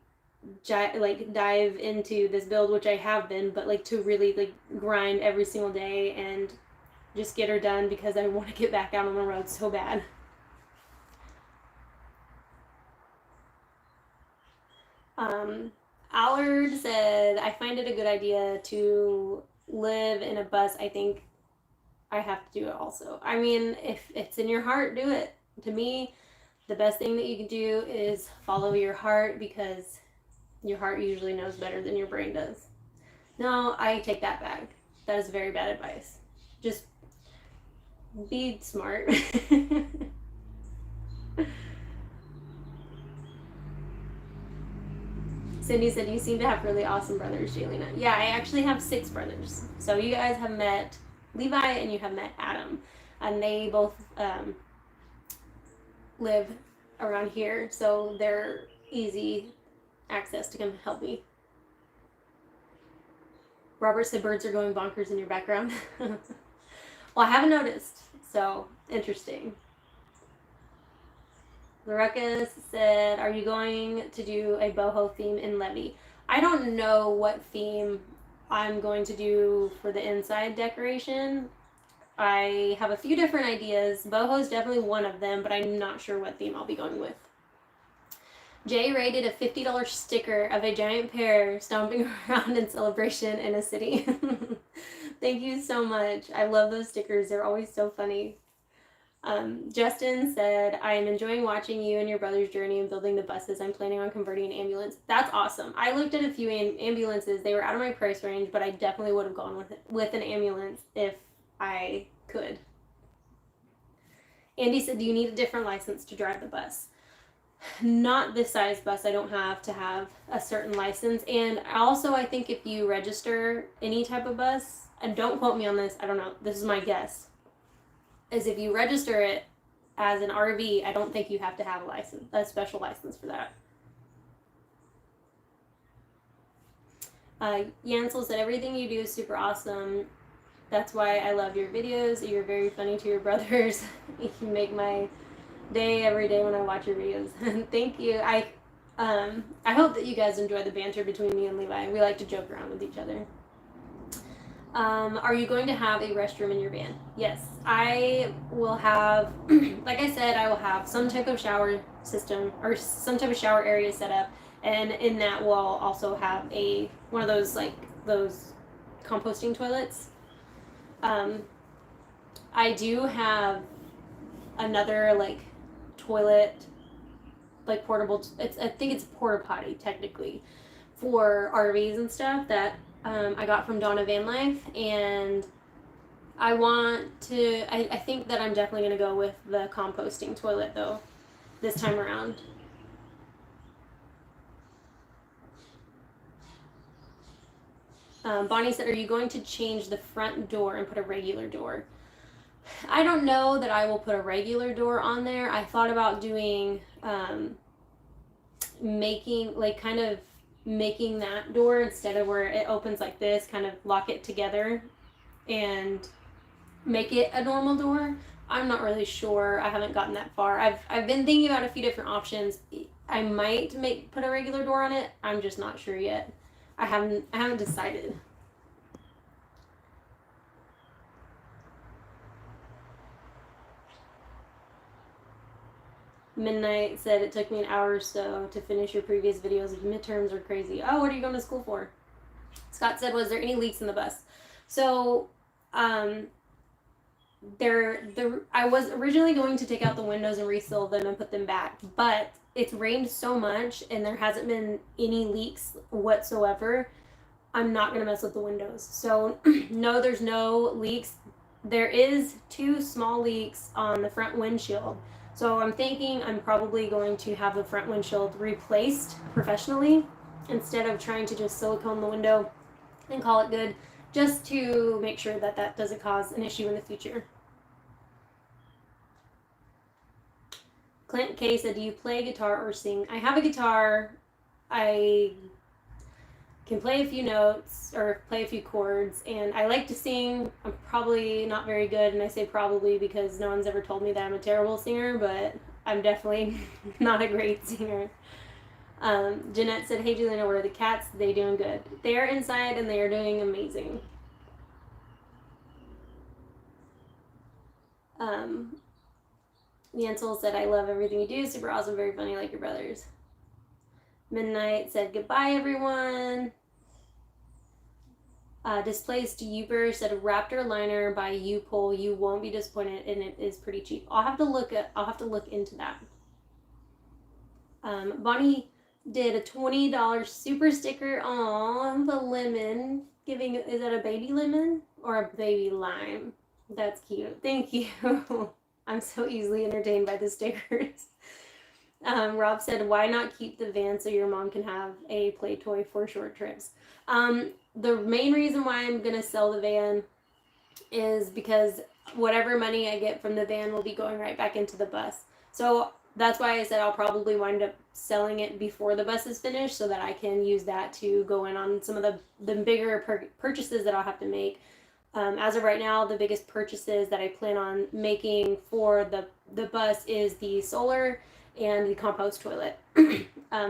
dive into this build, which I have been, but like to really like grind every single day and just get her done, because I want to get back out on the road so bad. Allard said, I find it a good idea to live in a bus. I think I have to do it also. I mean, if it's in your heart, do it. To me, the best thing that you can do is follow your heart, because your heart usually knows better than your brain does. No, I take that back. That is very bad advice. Just be smart. Cindy said, you seem to have really awesome brothers, Jaylena. Yeah, I actually have 6 brothers. So you guys have met Levi and you have met Adam. And they both live around here, so they're easy access to come help me. Robert said birds are going bonkers in your background. Well, I haven't noticed, so interesting. Loreka said, are you going to do a boho theme in Levy? I don't know what theme I'm going to do for the inside decoration. I have a few different ideas. Boho is definitely one of them, but I'm not sure what theme I'll be going with. Jay rated a $50 sticker of a giant pear stomping around in celebration in a city. Thank you so much. I love those stickers. They're always so funny. Justin said, I am enjoying watching you and your brother's journey in building the buses. I'm planning on converting an ambulance. That's awesome. I looked at a few ambulances. They were out of my price range, but I definitely would have gone with an ambulance if I could. Andy said, do you need a different license to drive the bus? Not this size bus. I don't have to have a certain license. And also, I think if you register any type of bus, and don't quote me on this, I don't know, this is my guess, is if you register it as an RV, I don't think you have to have a special license for that. Yancel said, everything you do is super awesome. That's why I love your videos. You're very funny to your brothers. You make my day every day when I watch your videos. Thank you. I hope that you guys enjoy the banter between me and Levi. We like to joke around with each other. Are you going to have a restroom in your van? Yes, I will have, like I said, I will have some type of shower system or some type of shower area set up, and in that we'll also have one of those those composting toilets. I do have another toilet, portable. I think it's a porta potty technically for RVs and stuff that I got from Donna Van Life, and I think that I'm definitely going to go with the composting toilet though this time around. Bonnie said, are you going to change the front door and put a regular door? I don't know that I will put a regular door on there. I thought about doing, making that door instead of where it opens like this, kind of lock it together and make it a normal door. I'm not really sure. I haven't gotten that far. I've been thinking about a few different options. I might put a regular door on it. I'm just not sure yet. I haven't decided. Midnight said it took me an hour or so to finish your previous videos. Midterms are crazy. Oh, what are you going to school for? Scott said, was there any leaks in the bus? So, I was originally going to take out the windows and reseal them and put them back, but it's rained so much and there hasn't been any leaks whatsoever. I'm not going to mess with the windows. So, no, there's no leaks. There is 2 small leaks on the front windshield. So I'm thinking I'm probably going to have the front windshield replaced professionally instead of trying to just silicone the window and call it good, just to make sure that that doesn't cause an issue in the future. Clint K said, do you play guitar or sing? I have a guitar. I can play a few notes or play a few chords, and I like to sing. I'm probably not very good, and I say probably because no one's ever told me that I'm a terrible singer, but I'm definitely not a great singer. Jeanette said, hey Juliana, where are the cats? They doing good? They are inside and they are doing amazing. Yancel said, I love everything you do, super awesome, very funny, like your brothers. Midnight said, goodbye everyone. Displaced Uber said, Raptor liner by U-Pole. You won't be disappointed, and it is pretty cheap. I'll have to look into that. Bonnie did a $20 super sticker on the lemon. Is that a baby lemon or a baby lime? That's cute. Thank you. I'm so easily entertained by the stickers. Rob said, why not keep the van so your mom can have a play toy for short trips? The main reason why I'm going to sell the van is because whatever money I get from the van will be going right back into the bus. So that's why I said I'll probably wind up selling it before the bus is finished so that I can use that to go in on some of the bigger purchases that I'll have to make. As of right now, the biggest purchases that I plan on making for the bus is the solar and the compost toilet.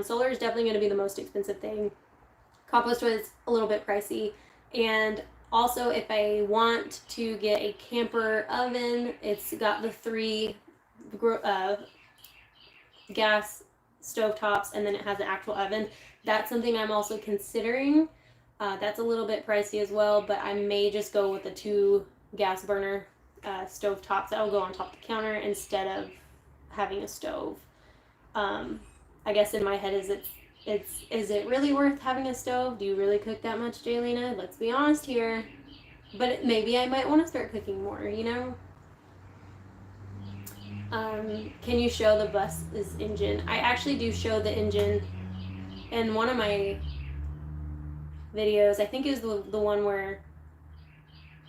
Solar is definitely going to be the most expensive thing. Compost toilet's a little bit pricey. And also, if I want to get a camper oven, it's got the 3 gas stovetops, and then it has an actual oven. That's something I'm also considering. That's a little bit pricey as well, but I may just go with the 2 gas burner stovetops that will go on top of the counter instead of having a stove. I guess in my head, is it really worth having a stove? Do you really cook that much, Jaylena? Let's be honest here. But maybe I might want to start cooking more, you know? Can you show the bus's engine? I actually do show the engine in one of my videos. I think it was the one where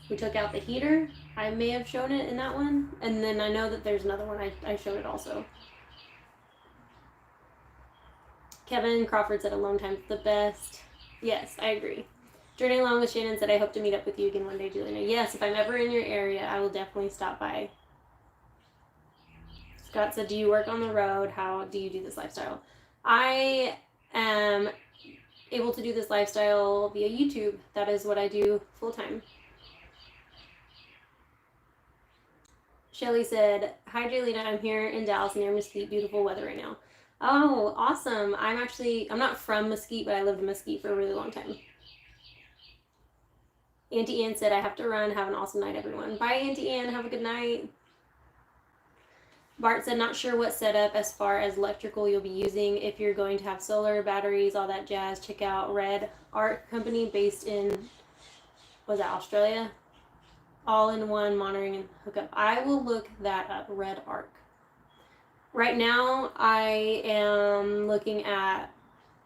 we took out the heater. I may have shown it in that one. And then I know that there's another one I showed it also. Kevin Crawford said alone time's the best. Yes, I agree. Journey Along with Shannon said, I hope to meet up with you again one day, Juliana. Yes, if I'm ever in your area, I will definitely stop by. Scott said, do you work on the road? How do you do this lifestyle? I am able to do this lifestyle via YouTube. That is what I do full time. Shelly said, hi, Jaylena. I'm here in Dallas near Mesquite. Beautiful weather right now. Oh, awesome. I'm not from Mesquite, but I lived in Mesquite for a really long time. Auntie Ann said, I have to run. Have an awesome night, everyone. Bye, Auntie Ann. Have a good night. Bart said, not sure what setup as far as electrical you'll be using. If you're going to have solar, batteries, all that jazz, check out Red Arc Company based in, was that Australia? All-in-one monitoring and hookup. I will look that up, Red Arc. Right now, I am looking at,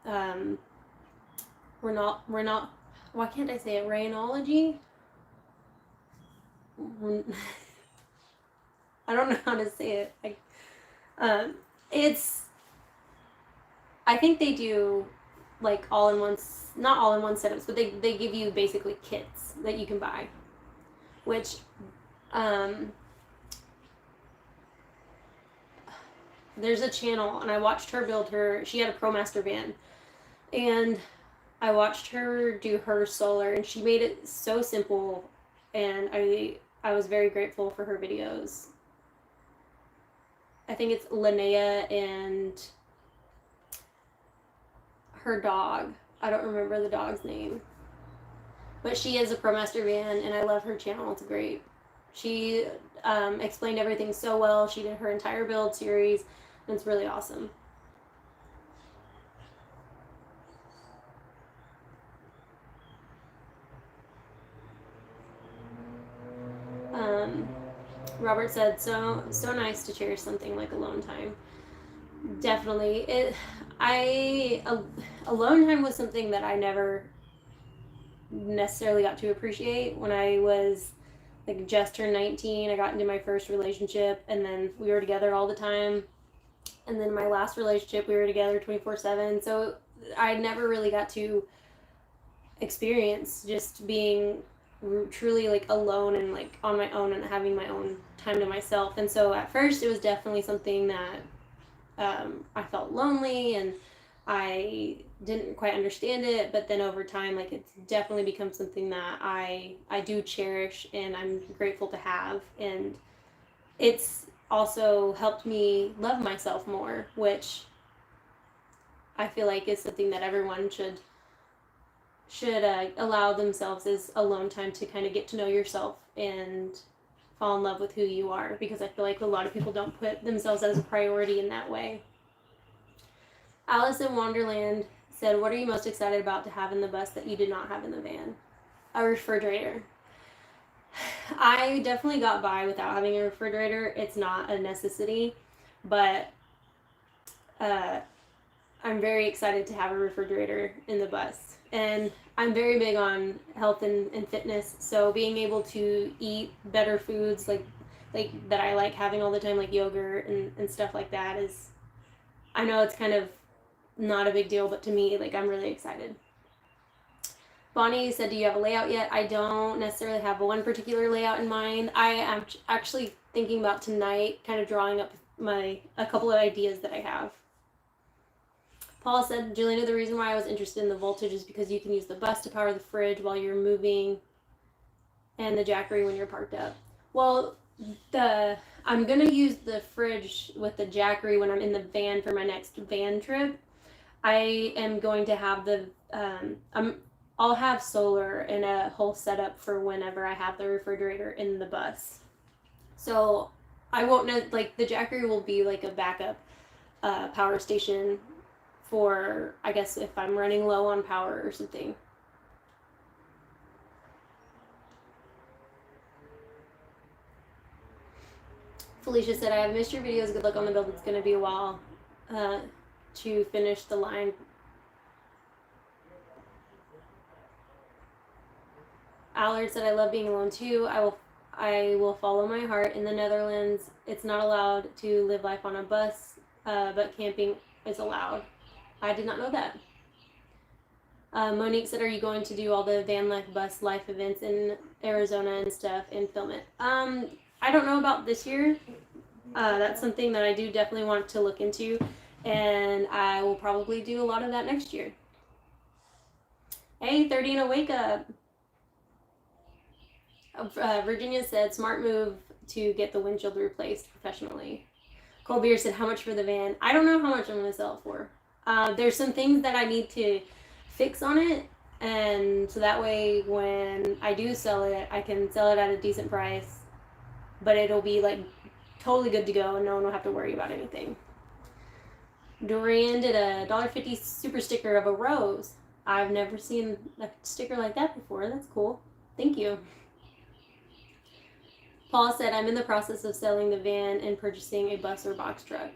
why can't I say it? Rainology? I don't know how to say it. I think they do like all-in-one, not all-in-one setups, but they give you basically kits that you can buy, which there's a channel, and I watched her build she had a ProMaster van, and I watched her do her solar, and she made it so simple, and I was very grateful for her videos. I think it's Linnea and her dog. I don't remember the dog's name. But she is a ProMaster van, and I love her channel. It's great. She explained everything so well. She did her entire build series, and it's really awesome. Robert said, so nice to cherish something like alone time. Definitely. Alone time was something that I never necessarily got to appreciate. When I was like just turned 19, I got into my first relationship, and then we were together all the time. And then my last relationship, we were together 24/7. So I never really got to experience just being truly like alone and like on my own and having my own time to myself. And so at first it was definitely something that I felt lonely, and I didn't quite understand it, but then over time, like, it's definitely become something that I do cherish, and I'm grateful to have. And it's also helped me love myself more, which I feel like is something that everyone should allow themselves, is alone time to kind of get to know yourself and fall in love with who you are, because I feel like a lot of people don't put themselves as a priority in that way. Alice in Wonderland said, what are you most excited about to have in the bus that you did not have in the van? A refrigerator. I definitely got by without having a refrigerator. It's not a necessity, but I'm very excited to have a refrigerator in the bus. And I'm very big on health and fitness, so being able to eat better foods like that I like having all the time, like yogurt and stuff like that, is, I know it's kind of not a big deal, but to me, like, I'm really excited. Bonnie said, do you have a layout yet? I don't necessarily have one particular layout in mind. I am actually thinking about tonight kind of drawing up a couple of ideas that I have. Paul said, Juliana, the reason why I was interested in the voltage is because you can use the bus to power the fridge while you're moving, and the Jackery when you're parked up. Well, I'm going to use the fridge with the Jackery when I'm in the van for my next van trip. I am going to have I'll have solar and a whole setup for whenever I have the refrigerator in the bus. So I won't know, like, the Jackery will be like a backup power station for, I guess, if I'm running low on power or something. Felicia said, I have missed your videos. Good luck on the build. It's going to be a while to finish the line. Allard said, I love being alone too. I will follow my heart. In the Netherlands, it's not allowed to live life on a bus, but camping is allowed. I did not know that. Monique said, are you going to do all the van life, bus life events in Arizona and stuff and film it? I don't know about this year. That's something that I do definitely want to look into, and I will probably do a lot of that next year. Hey, 30 and a wake up. Virginia said, smart move to get the windshield replaced professionally. Colbert said, how much for the van? I don't know how much I'm going to sell it for. There's some things that I need to fix on it, and so that way when I do sell it, I can sell it at a decent price, but it'll be like totally good to go and no one will have to worry about anything. Dorian did a $1.50 super sticker of a rose. I've never seen a sticker like that before. That's cool. Thank you. Paul said, I'm in the process of selling the van and purchasing a bus or box truck.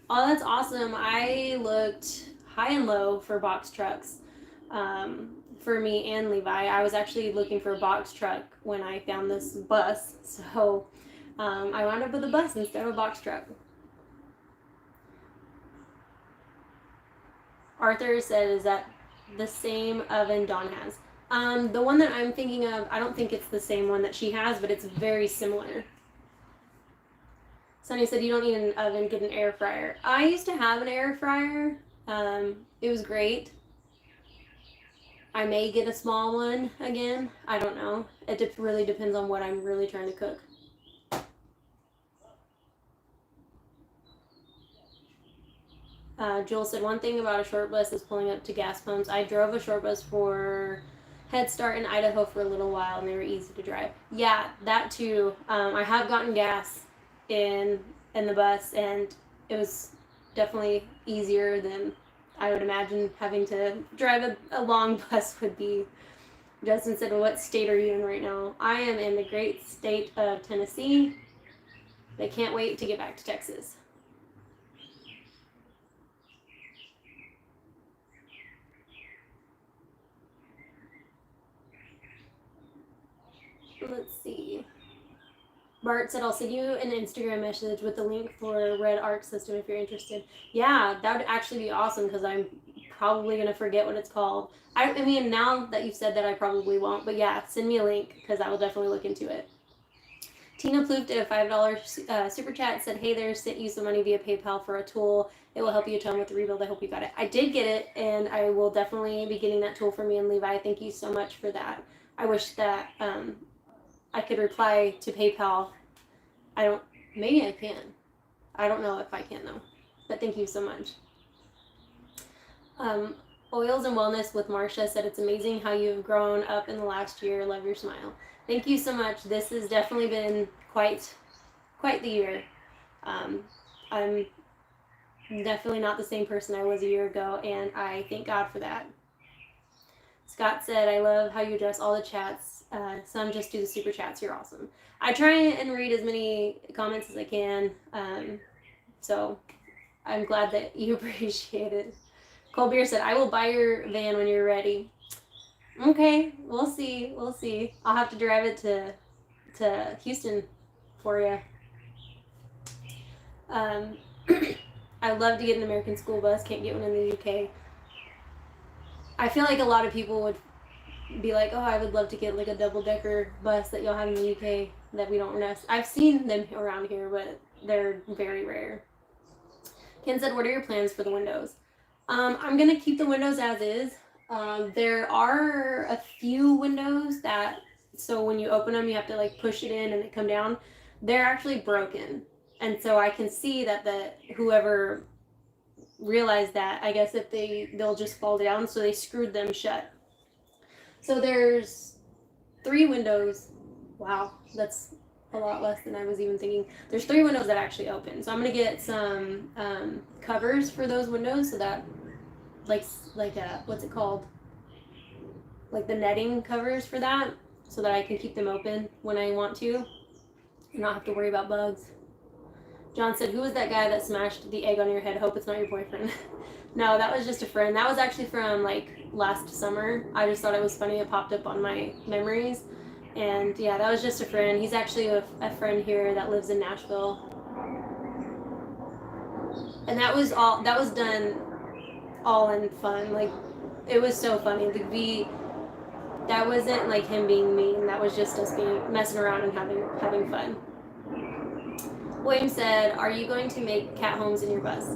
Oh, that's awesome. I looked high and low for box trucks for me and Levi. I was actually looking for a box truck when I found this bus. So I wound up with a bus instead of a box truck. Arthur said, is that the same oven Dawn has? The one that I'm thinking of, I don't think it's the same one that she has, but it's very similar. Sunny said, you don't need an oven, get an air fryer. I used to have an air fryer. It was great. I may get a small one again. I don't know. It really depends on what I'm really trying to cook. Joel said, one thing about a short bus is pulling up to gas pumps. I drove a short bus for Head Start in Idaho for a little while, and they were easy to drive. Yeah, that too. I have gotten gas in the bus, and it was definitely easier than I would imagine having to drive a long bus would be. Justin said, well, what state are you in right now? I am in the great state of Tennessee. They can't wait to get back to Texas. Let's see. Bart said, I'll send you an Instagram message with the link for Red Arc System if you're interested. Yeah, that would actually be awesome because I'm probably going to forget what it's called. I mean, now that you've said that, I probably won't. But yeah, send me a link because I will definitely look into it. Tina Plouffe did a $5 super chat, said, hey there, sent you some money via PayPal for a tool. It will help you a ton with the rebuild. I hope you got it. I did get it, and I will definitely be getting that tool for me and Levi. Thank you so much for that. I wish that I could reply to PayPal. Maybe I can. I don't know if I can though, but thank you so much. Oils and Wellness with Marcia said, it's amazing how you've grown up in the last year. Love your smile. Thank you so much. This has definitely been quite the year. I'm definitely not the same person I was a year ago, and I thank God for that. Scott said, I love how you address all the chats. Some just do the super chats. You're awesome. I try and read as many comments as I can. So I'm glad that you appreciate it. Colbert said, I will buy your van when you're ready. Okay, we'll see. We'll see. I'll have to drive it to Houston for you. I'd love to get an American school bus. Can't get one in the UK. I feel like a lot of people would be like, oh, I would love to get like a double-decker bus that y'all have in the UK that we don't rest. I've seen them around here, but they're very rare. Ken said, what are your plans for the windows? I'm going to keep the windows as is. There are a few windows that, so when you open them, you have to like push it in and they come down. They're actually broken. And so I can see that whoever realized that, I guess if they'll just fall down, so they screwed them shut. So there's 3 windows. Wow, that's a lot less than I was even thinking. There's 3 windows that actually open. So I'm gonna get some covers for those windows so that like what's it called? Like the netting covers for that, so that I can keep them open when I want to and not have to worry about bugs. John said, who was that guy that smashed the egg on your head? Hope it's not your boyfriend. No, that was just a friend. That was actually from like last summer. I just thought it was funny. It popped up on my memories. And yeah, that was just a friend. He's actually a friend here that lives in Nashville. And that was done all in fun. Like, it was so funny. That wasn't like him being mean. That was just us messing around and having fun. William said, are you going to make cat homes in your bus?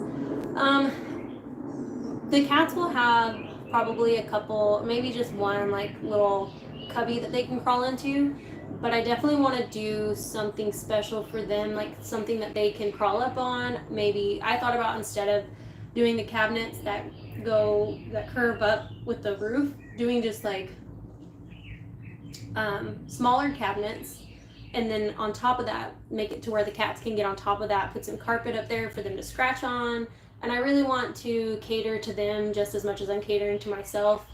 The cats will have probably a couple, maybe just one like little cubby that they can crawl into, but I definitely want to do something special for them, like something that they can crawl up on. Maybe I thought about, instead of doing the cabinets that curve up with the roof, doing just like smaller cabinets and then on top of that, make it to where the cats can get on top of that, put some carpet up there for them to scratch on. And I really want to cater to them just as much as I'm catering to myself.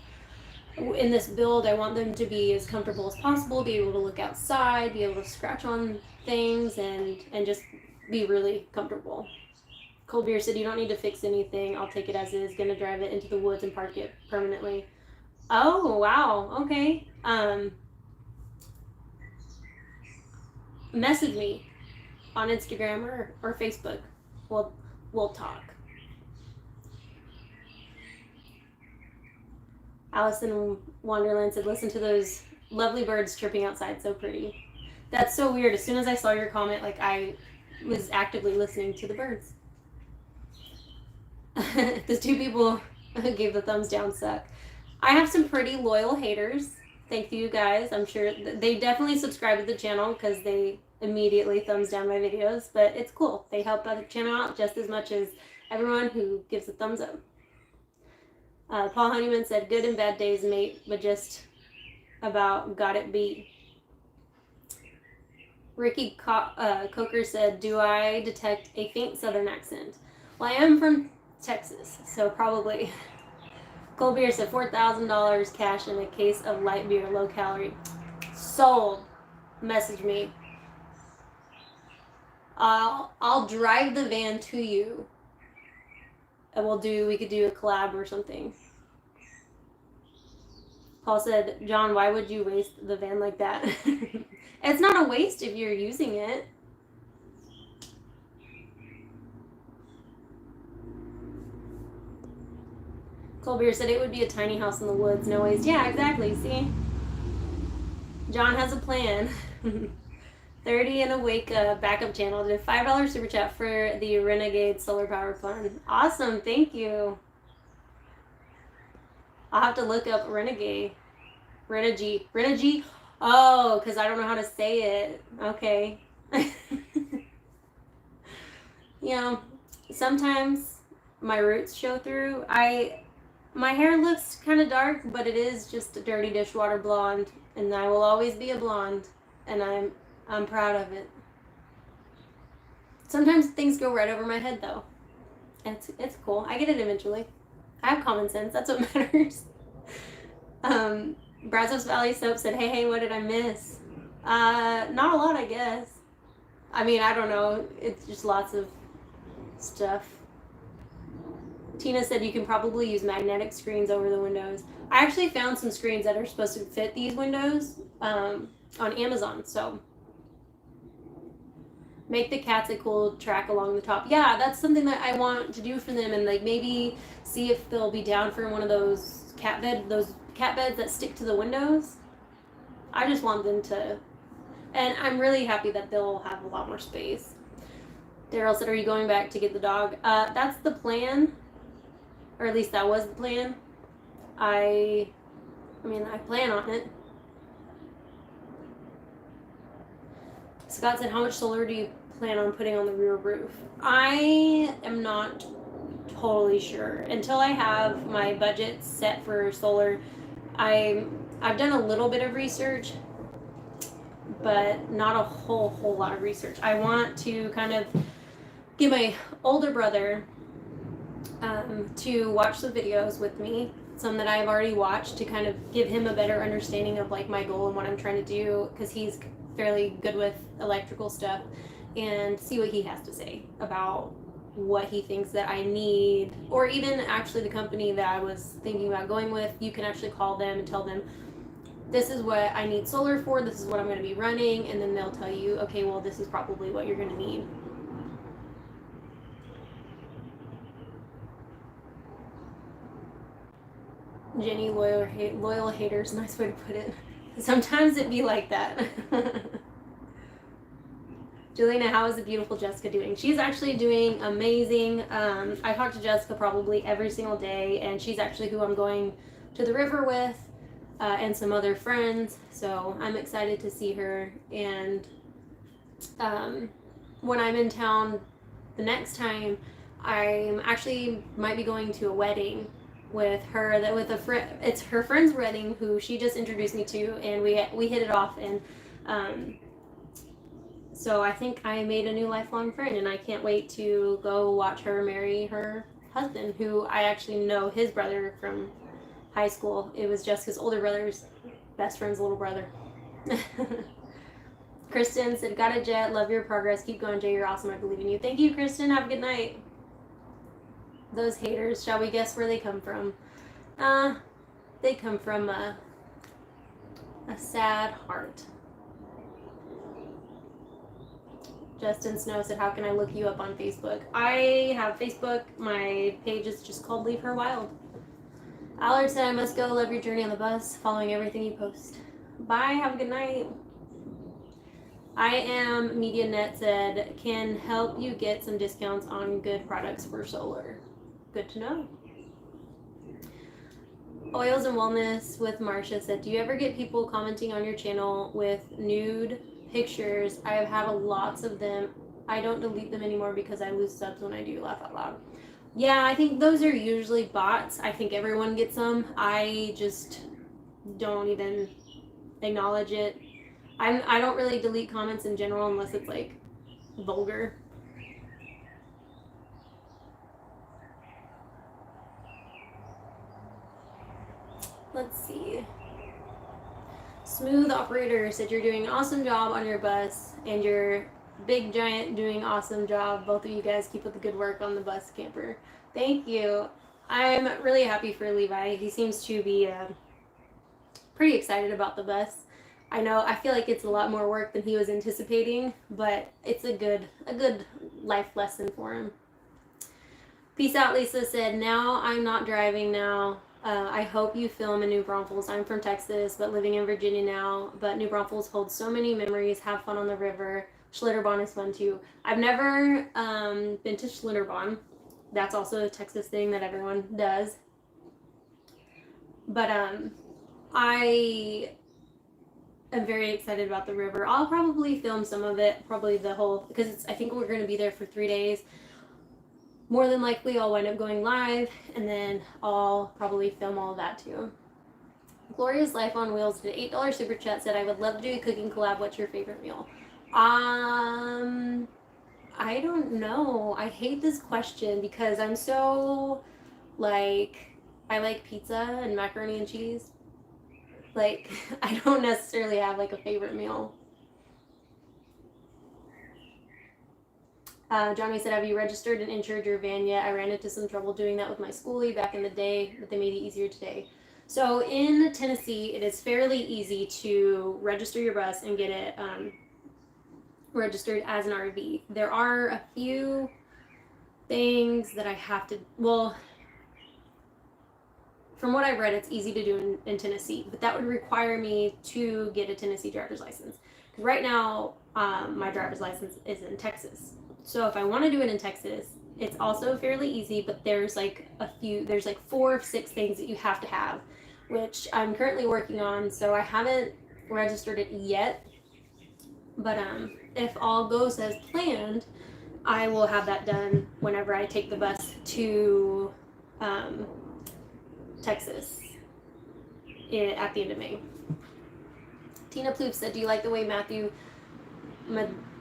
In this build, I want them to be as comfortable as possible, be able to look outside, be able to scratch on things, and just be really comfortable. Cold Beer said, you don't need to fix anything. I'll take it as is. Gonna drive it into the woods and park it permanently. Oh, wow. Okay. Message me on Instagram or Facebook. We'll talk. Allison Wonderland said, listen to those lovely birds chirping outside, so pretty. That's so weird. As soon as I saw your comment, like, I was actively listening to the birds. The two people who gave the thumbs down suck. I have some pretty loyal haters. Thank you guys. I'm sure they definitely subscribe to the channel because they immediately thumbs down my videos, but it's cool. They help the channel out just as much as everyone who gives a thumbs up. Paul Honeyman said, good and bad days, mate, but just about got it beat. Ricky Coker said, do I detect a faint southern accent? Well, I am from Texas, so probably. Cold Beer said, $4,000 cash in a case of light beer, low calorie. Sold. Message me. I'll drive the van to you. And we could do a collab or something. Paul said, John, why would you waste the van like that? It's not a waste if you're using it. Colbeer said it would be a tiny house in the woods, no waste. Yeah, exactly, see? John has a plan. 30 and Awake backup channel. Did a $5 super chat for the Renegade Solar Power Fund. Awesome, thank you. I'll have to look up Renegade. Renegade? Oh, because I don't know how to say it. Okay. You know, sometimes my roots show through. My hair looks kind of dark, but it is just a dirty dishwater blonde, and I will always be a blonde, and I'm proud of it. Sometimes things go right over my head, though. It's cool. I get it eventually. I have common sense. That's what matters. Brazos Valley Soap said, hey, what did I miss? Not a lot, I guess. I mean, I don't know. It's just lots of stuff. Tina said you can probably use magnetic screens over the windows. I actually found some screens that are supposed to fit these windows on Amazon, so make the cats a cool track along the top. Yeah, that's something that I want to do for them, and like maybe see if they'll be down for one of those cat beds that stick to the windows. I just want them to, and I'm really happy that they'll have a lot more space. Daryl said, are you going back to get the dog? That's the plan, or at least that was the plan. I plan on it. Scott said, how much solar do you plan on putting on the rear roof? I am not totally sure. Until I have my budget set for solar, I've done a little bit of research, but not a whole lot of research. I want to kind of get my older brother to watch the videos with me, some that I've already watched, to kind of give him a better understanding of like my goal and what I'm trying to do, because he's fairly good with electrical stuff, and see what he has to say about what he thinks that I need. Or even actually the company that I was thinking about going with, you can actually call them and tell them, this is what I need solar for, this is what I'm going to be running, and then they'll tell you, okay, well, this is probably what you're going to need. Jenny, loyal haters, nice way to put it. Sometimes it be like that. Jelena, how is the beautiful Jessica doing? She's actually doing amazing. I talk to Jessica probably every single day, and she's actually who I'm going to the river with, and some other friends. So I'm excited to see her. And when I'm in town the next time, I'm actually might be going to a wedding with her, it's her friend's wedding who she just introduced me to, and we hit it off, and So I think I made a new lifelong friend, and I can't wait to go watch her marry her husband, who I actually know his brother from high school. It was Jessica's older brother's best friend's little brother. Kristen said, got a jet, love your progress, keep going, Jay, you're awesome, I believe in you. Thank you, Kristen, have a good night. Those haters, shall we guess where they come from? They come from a sad heart. Justin Snow said, how can I look you up on Facebook? I have Facebook. My page is just called Leave Her Wild. Allard said, I must go. Love your journey on the bus, following everything you post. Bye. Have a good night. I am MediaNet said, can help you get some discounts on good products for solar. Good to know. Oils and Wellness with Marcia said, do you ever get people commenting on your channel with nude pictures? I have had lots of them. I don't delete them anymore because I lose subs when I do. Laugh out loud. Yeah, I think those are usually bots. I think everyone gets them. I just don't even acknowledge it. I don't really delete comments in general unless it's like vulgar. Let's see. Smooth Operator said, you're doing an awesome job on your bus, and your big giant doing awesome job. Both of you guys keep up the good work on the bus, camper. Thank you. I'm really happy for Levi. He seems to be pretty excited about the bus. I feel like it's a lot more work than he was anticipating, but it's a good life lesson for him. Peace out, Lisa said, now I'm not driving now. I hope you film in New Braunfels. I'm from Texas, but living in Virginia now. But New Braunfels holds so many memories. Have fun on the river. Schlitterbahn is fun too. I've never been to Schlitterbahn. That's also a Texas thing that everyone does. But I am very excited about the river. I'll probably film some of it, probably the whole, because I think we're going to be there for 3 days. More than likely, I'll wind up going live, and then I'll probably film all of that too. Gloria's Life on Wheels did an $8 super chat, said, I would love to do a cooking collab. What's your favorite meal? I don't know. I hate this question because I'm so, I like pizza and macaroni and cheese. I don't necessarily have, a favorite meal. Johnny said, have you registered and insured your van yet? I ran into some trouble doing that with my schoolie back in the day, but they made it easier today. So in Tennessee, it is fairly easy to register your bus and get it registered as an RV. There are a few things that I have to, from what I've read, it's easy to do in Tennessee, but that would require me to get a Tennessee driver's license. Because right now, my driver's license is in Texas. So if I want to do it in Texas, it's also fairly easy, but there's there's 4 of 6 things that you have to have, which I'm currently working on. So I haven't registered it yet, but if all goes as planned, I will have that done whenever I take the bus to Texas at the end of May. Tina Ploop said, do you like the way Matthew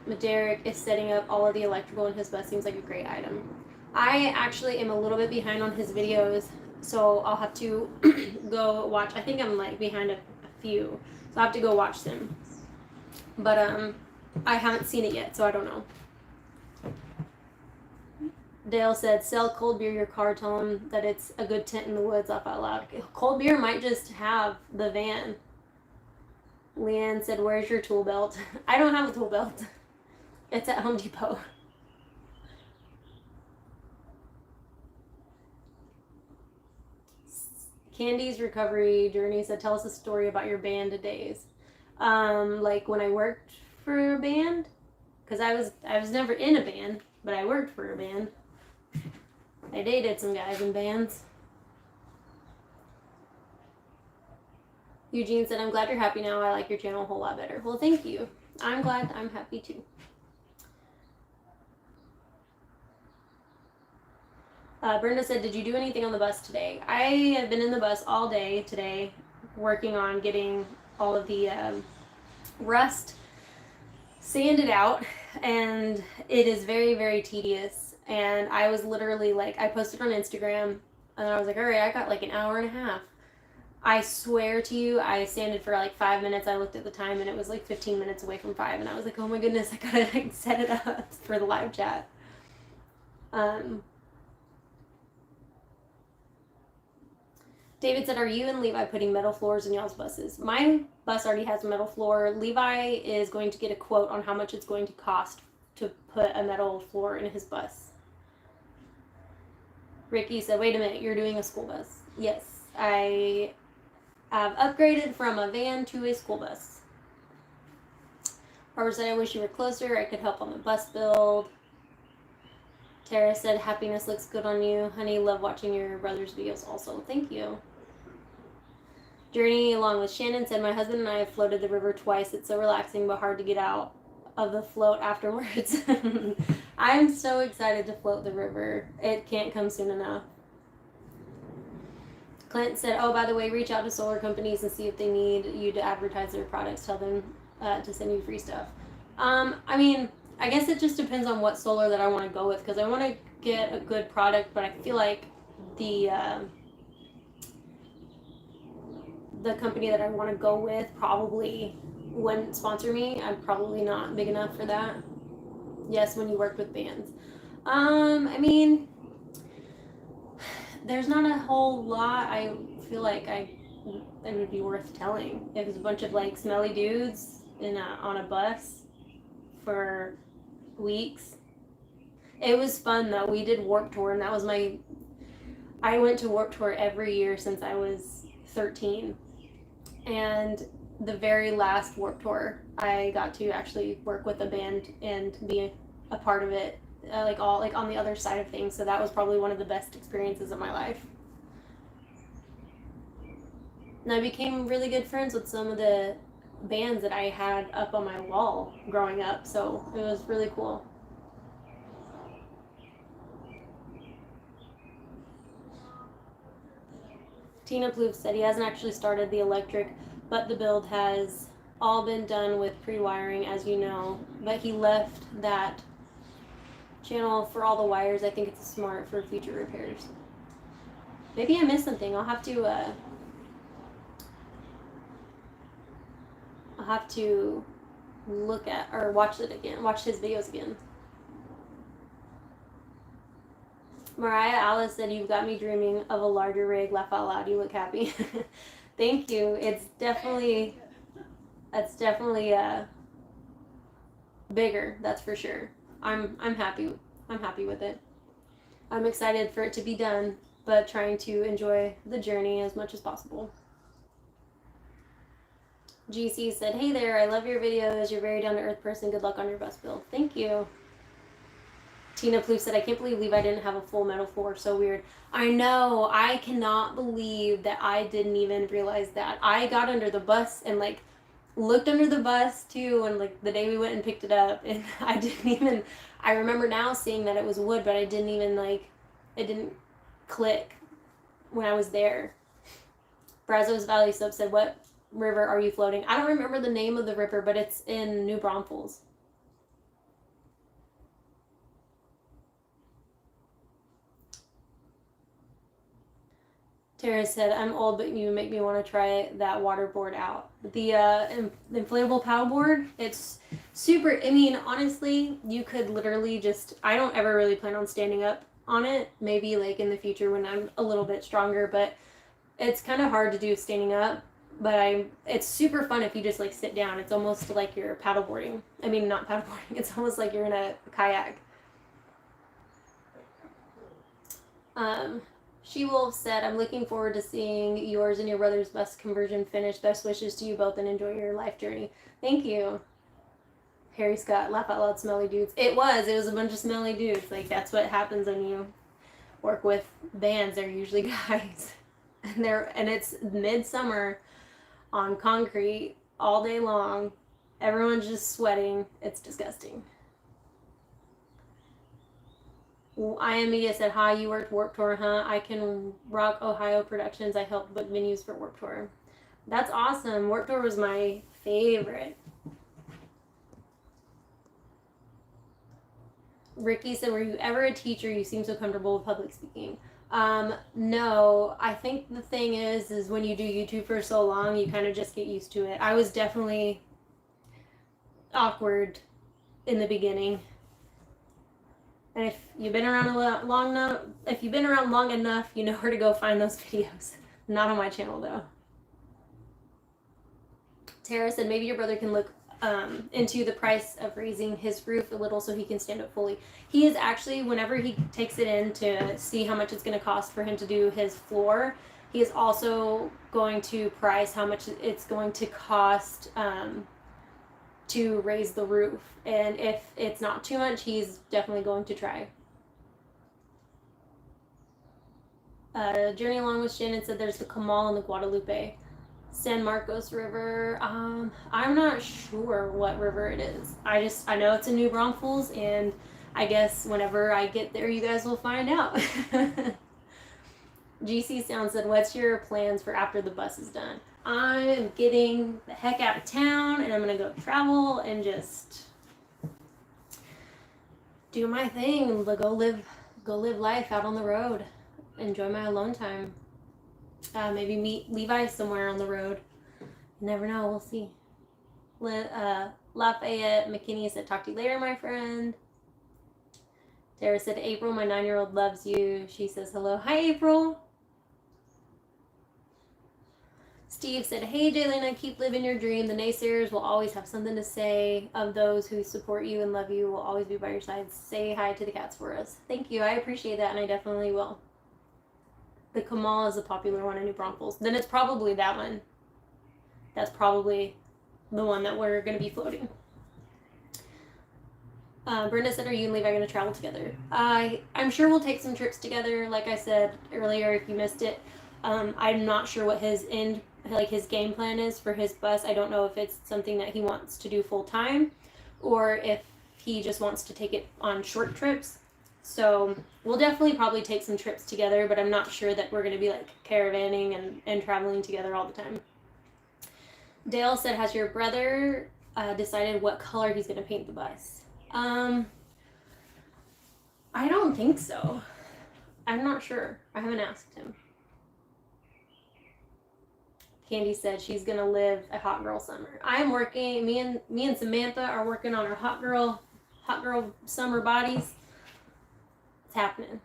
Maderick is setting up all of the electrical in his bus? Seems like a great item. I actually am a little bit behind on his videos, so I'll have to go watch. I think I'm behind a few, so I'll have to go watch them. But I haven't seen it yet, so I don't know. Dale said, sell cold beer your car. Tell him that it's a good tent in the woods. Laugh out loud. Cold beer might just have the van. Leanne said, where's your tool belt? I don't have a tool belt. It's at Home Depot. Candy's recovery journey said, tell us a story about your band days. When I worked for a band, because I was never in a band, but I worked for a band. I dated some guys in bands. Eugene said, I'm glad you're happy now. I like your channel a whole lot better. Well, thank you. I'm glad. I'm happy too. Brenda said, did you do anything on the bus today? I have been in the bus all day today, working on getting all of the rust sand it out, and it is very, very tedious. And I was literally like, I posted on Instagram, and I was like, all right, I got like an hour and a half. I swear to you, I sanded for like 5 minutes. I looked at the time, and it was like 15 minutes away from 5, and I was like, oh my goodness, I gotta like set it up for the live chat. David said, are you and Levi putting metal floors in y'all's buses? My bus already has a metal floor. Levi is going to get a quote on how much it's going to cost to put a metal floor in his bus. Ricky said, wait a minute, you're doing a school bus. Yes, I have upgraded from a van to a school bus. Barbara said, I wish you were closer. I could help on the bus build. Tara said, happiness looks good on you. Honey, love watching your brother's videos also. Thank you. Journey along with Shannon said, my husband and I have floated the river twice. It's so relaxing but hard to get out of the float afterwards. I'm so excited to float the river. It can't come soon enough. Clint said, oh, by the way, reach out to solar companies and see if they need you to advertise their products. Tell them to send you free stuff. I mean, I guess it just depends on what solar that I want to go with, because I want to get a good product, but I feel like the company that I want to go with probably wouldn't sponsor me. I'm probably not big enough for that. Yes, when you worked with bands. I mean, there's not a whole lot. I feel like it would be worth telling. It was a bunch of like smelly dudes on a bus for weeks. It was fun though. We did Warped Tour, and that was I went to Warped Tour every year since I was 13. And the very last Warped Tour, I got to actually work with a band and be a part of it, like on the other side of things. So that was probably one of the best experiences of my life. And I became really good friends with some of the bands that I had up on my wall growing up. So it was really cool. Tina Plouffe said he hasn't actually started the electric, but the build has all been done with pre-wiring, as you know. But he left that channel for all the wires. I think it's smart for future repairs. Maybe I missed something. I'll have to look at or watch it again. Watch his videos again. Mariah Alice said, you've got me dreaming of a larger rig. Laugh out loud. You look happy. Thank you. It's definitely bigger. That's for sure. I'm happy. I'm happy with it. I'm excited for it to be done, but trying to enjoy the journey as much as possible. GC said, hey there, I love your videos. You're a very down-to-earth person. Good luck on your bus build. Thank you. Tina Plouffe said, I can't believe Levi didn't have a full metal floor. So weird. I know. I cannot believe that I didn't even realize that. I got under the bus and like looked under the bus too, and like the day we went and picked it up, and I didn't even, I remember now seeing that it was wood, but I didn't even like, it didn't click when I was there. Brazos Valley Soap said, what river are you floating? I don't remember the name of the river, but it's in New Braunfels. Tara said, I'm old, but you make me want to try that waterboard out. The inflatable paddleboard, it's super, I mean, honestly, you could literally just, I don't ever really plan on standing up on it. Maybe like in the future when I'm a little bit stronger, but it's kind of hard to do standing up. But it's super fun if you just like sit down. It's almost like you're paddleboarding. I mean, not paddleboarding. It's almost like you're in a kayak. She-Wolf said, I'm looking forward to seeing yours and your brother's bus conversion finished. Best wishes to you both and enjoy your life journey. Thank you. Harry Scott, laugh out loud, smelly dudes. It was a bunch of smelly dudes. Like, that's what happens when you work with bands. They're usually guys. And it's midsummer on concrete all day long. Everyone's just sweating. It's disgusting. I Am Media said, hi, you worked Warped Tour, huh? I can rock Ohio Productions. I helped book venues for Warped Tour. That's awesome. Warped Tour was my favorite. Ricky said, were you ever a teacher? You seem so comfortable with public speaking. No, I think the thing is when you do YouTube for so long, you kind of just get used to it. I was definitely awkward in the beginning. And if you've been around long enough, you know where to go find those videos. Not on my channel though. Tara said maybe your brother can look into the price of raising his roof a little so he can stand up fully. He is actually, whenever he takes it in to see how much it's going to cost for him to do his floor, he is also going to price how much it's going to cost to raise the roof. And if it's not too much, he's definitely going to try. Journey Along with Shannon said there's the Camal and the Guadalupe. San Marcos River. I'm not sure what river it is. I know it's in New Braunfels, and I guess whenever I get there, you guys will find out. GC Sound said, what's your plans for after the bus is done? I'm getting the heck out of town, and I'm gonna go travel and just do my thing, go live life out on the road, enjoy my alone time. Maybe meet Levi somewhere on the road. You never know. We'll see. Lafayette McKinney said, talk to you later, my friend. Tara said, April, my 9-year-old loves you. She says hello. Hi, April. Steve said, hey, Jaylena, keep living your dream. The naysayers will always have something to say. Of those who support you and love you will always be by your side. Say hi to the cats for us. Thank you. I appreciate that, and I definitely will. The Camal is a popular one in New Braunfels. Then it's probably that one. That's probably the one that we're going to be floating. Brenda said, are you and Levi going to travel together? I'm sure we'll take some trips together. Like I said earlier, if you missed it, I'm not sure what his game plan is for his bus. I don't know if it's something that he wants to do full time or if he just wants to take it on short trips. So we'll definitely probably take some trips together, but I'm not sure that we're going to be like caravanning and traveling together all the time. Dale said, has your brother decided what color he's going to paint the bus? I don't think so. I'm not sure. I haven't asked him. Candy said she's going to live a hot girl summer. I'm working, me and Samantha are working on our hot girl summer bodies. Happening.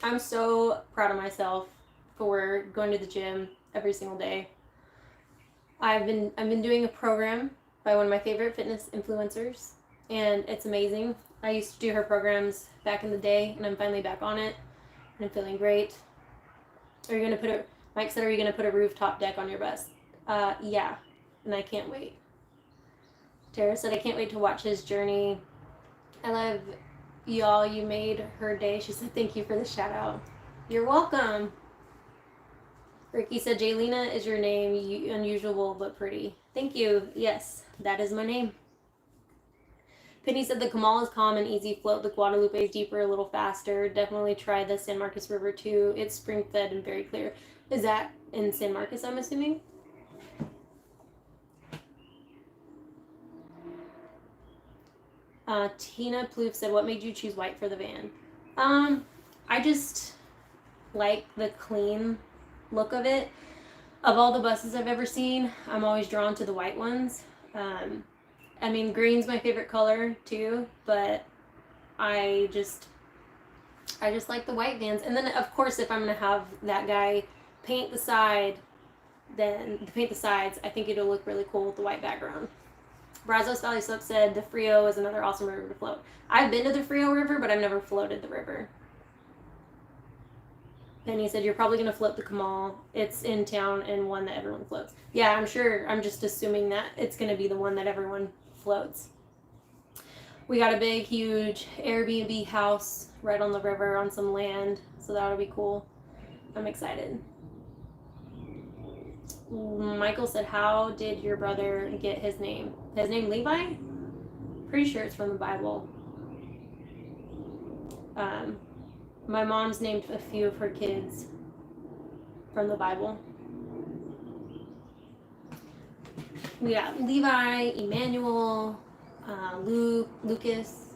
I'm so proud of myself for going to the gym every single day. I've been doing a program by one of my favorite fitness influencers, and it's amazing. I used to do her programs back in the day, and I'm finally back on it, and I'm feeling great. Mike said, are you gonna put a rooftop deck on your bus? Yeah, and I can't wait. Tara said, I can't wait to watch his journey. I love y'all, you made her day. She said, thank you for the shout out. You're welcome. Ricky said, Jaylena is your name, unusual but pretty. Thank you. Yes, that is my name. Penny said, the Camal is calm and easy float. The Guadalupe is deeper, a little faster. Definitely try the San Marcos River too. It's spring fed and very clear. Is that in San Marcos, I'm assuming? Tina Plouffe said, what made you choose white for the van? I just like the clean look of it. Of all the buses I've ever seen, I'm always drawn to the white ones. I mean, green's my favorite color too, but I just like the white vans. And then, of course, if I'm going to have that guy paint the sides, I think it'll look really cool with the white background. Brazos Valley Slope said, the Frio is another awesome river to float. I've been to the Frio River, but I've never floated the river. Penny said, you're probably going to float the Camal. It's in town and one that everyone floats. Yeah, I'm sure. I'm just assuming that it's going to be the one that everyone floats. We got a big, huge Airbnb house right on the river on some land, so that'll be cool. I'm excited. Michael said, how did your brother get his name? His name Levi? Pretty sure it's from the Bible. My mom's named a few of her kids from the Bible. We got Levi, Emmanuel, Lucas.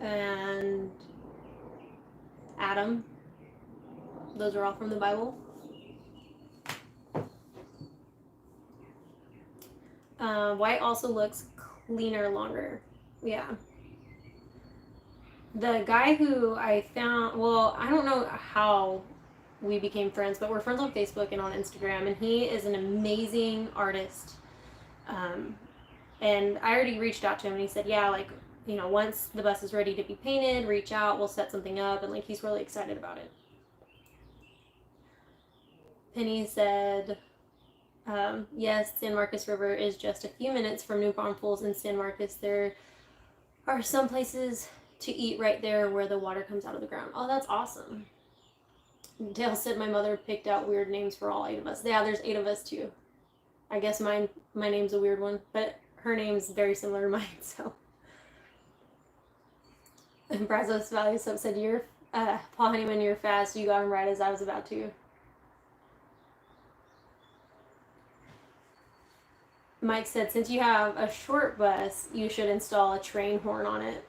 and Adam. Those are all from the Bible. White also looks cleaner longer. Yeah. The guy who I found, well, I don't know how we became friends, but we're friends on Facebook and on Instagram, and he is an amazing artist. And I already reached out to him, and he said, yeah, like, you know, once the bus is ready to be painted, reach out, we'll set something up, and like, he's really excited about it. Penny said, yes, San Marcos River is just a few minutes from New Braunfels in San Marcos. There are some places to eat right there where the water comes out of the ground. Oh, that's awesome. Dale said my mother picked out weird names for all 8 of us. Yeah, there's 8 of us too. I guess my name's a weird one, but her name's very similar to mine, so. And Brazos Valley Sub said, you're, Paul Honeyman, you're fast. You got him right as I was about to. Mike said, since you have a short bus, you should install a train horn on it.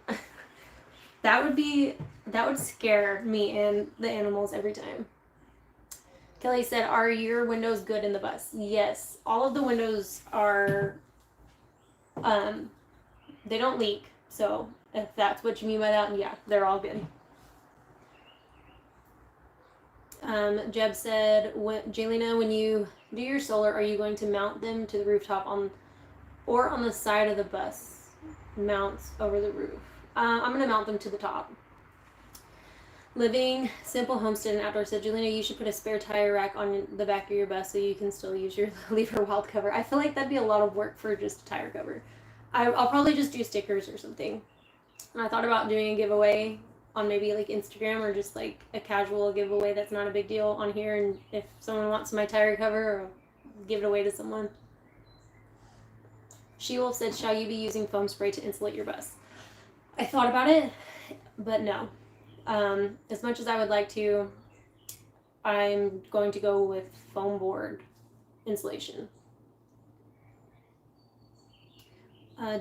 That would scare me and the animals every time. Kelly said, are your windows good in the bus? Yes. All of the windows are, they don't leak. So if that's what you mean by that, yeah, they're all good. Jeb said, Jaylena, when you do your solar, are you going to mount them to the rooftop or on the side of the bus mounts over the roof? I'm going to mount them to the top. Living Simple Homestead and Outdoor said, Jaylena, you should put a spare tire rack on the back of your bus so you can still use your Leave Her Wild cover. I feel like that'd be a lot of work for just a tire cover. I'll probably just do stickers or something. And I thought about doing a giveaway on maybe like Instagram or just like a casual giveaway that's not a big deal on here, and if someone wants my tire cover, I'll give it away to someone. She-Wolf said, shall you be using foam spray to insulate your bus? I thought about it, but no. As much as I would like to, I'm going to go with foam board insulation.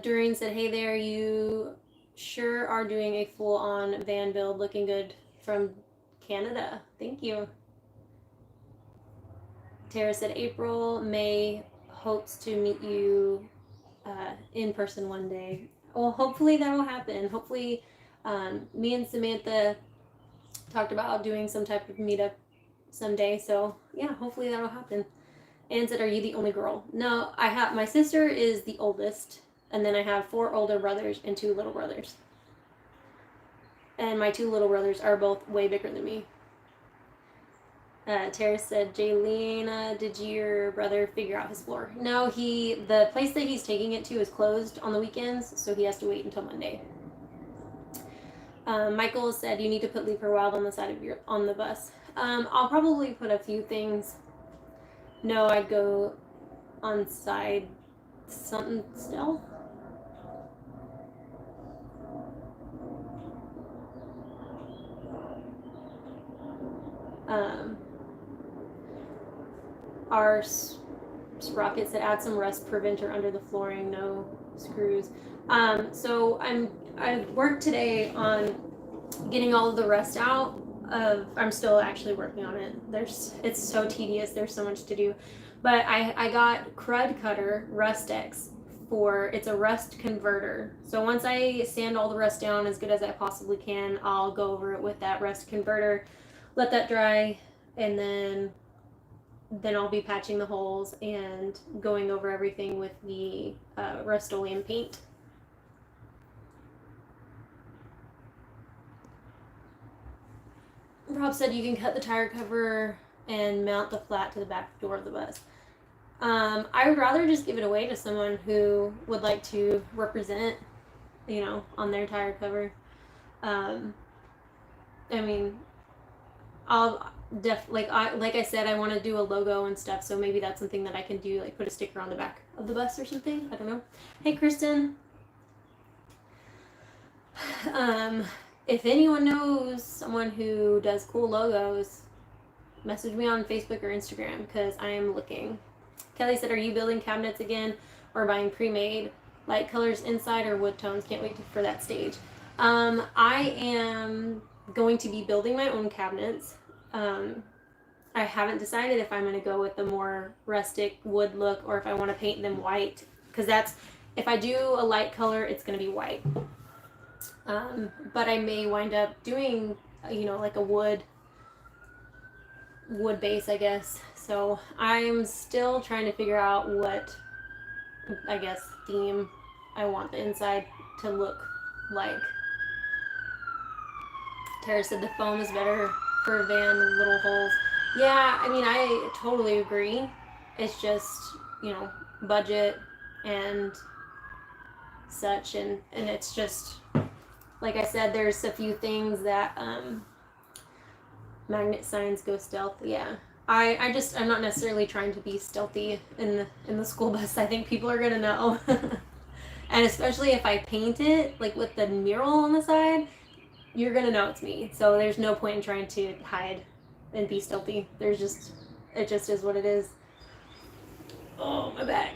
Doreen said, hey there, you sure are doing a full-on van build, looking good from Canada. Thank you. Tara said, April, May hopes to meet you in person one day. Well, hopefully that'll happen. Hopefully me and Samantha talked about doing some type of meetup someday. So yeah, hopefully that'll happen. Anne said, are you the only girl? No, my sister is the oldest. And then I have 4 older brothers and 2 little brothers. And my 2 little brothers are both way bigger than me. Tara said, Jaylena, did your brother figure out his floor? No, the place that he's taking it to is closed on the weekends, so he has to wait until Monday. Michael said, you need to put Leave Her Wild on the side of on the bus. I'll probably put a few things. No, I'd go on side something stealth. Our sprocket said, add some rust preventer under the flooring, no screws. So I worked today on getting all of the rust out. I'm still actually working on it. It's so tedious. There's so much to do. But I got Crud Cutter Rust X it's a rust converter. So once I sand all the rust down as good as I possibly can, I'll go over it with that rust converter, let that dry, and then I'll be patching the holes and going over everything with the Rust-Oleum paint. Rob said you can cut the tire cover and mount the flat to the back door of the bus. I would rather just give it away to someone who would like to represent, on their tire cover. I mean, like I said, I want to do a logo and stuff, so maybe that's something that I can do, like put a sticker on the back of the bus or something. I don't know. Hey, Kristen. If anyone knows someone who does cool logos, message me on Facebook or Instagram because I am looking. Kelly said, are you building cabinets again or buying pre-made? Light colors inside or wood tones? Can't wait for that stage. I am going to be building my own cabinets. I haven't decided if I'm going to go with the more rustic wood look or if I want to paint them white, because that's, if I do a light color, it's going to be white. But I may wind up doing, you know, like a wood base, I guess. So I'm still trying to figure out what, I guess, theme I want the inside to look like. Tara said the foam is better for a van than little holes. Yeah, I mean, I totally agree. It's just, you know, budget and such, and it's just, like I said, there's a few things that magnet signs go stealth. Yeah, I'm not necessarily trying to be stealthy in the school bus. I think people are gonna know, and especially if I paint it like with the mural on the side, you're gonna know it's me. So there's no point in trying to hide and be stealthy. It just is what it is. Oh, my back.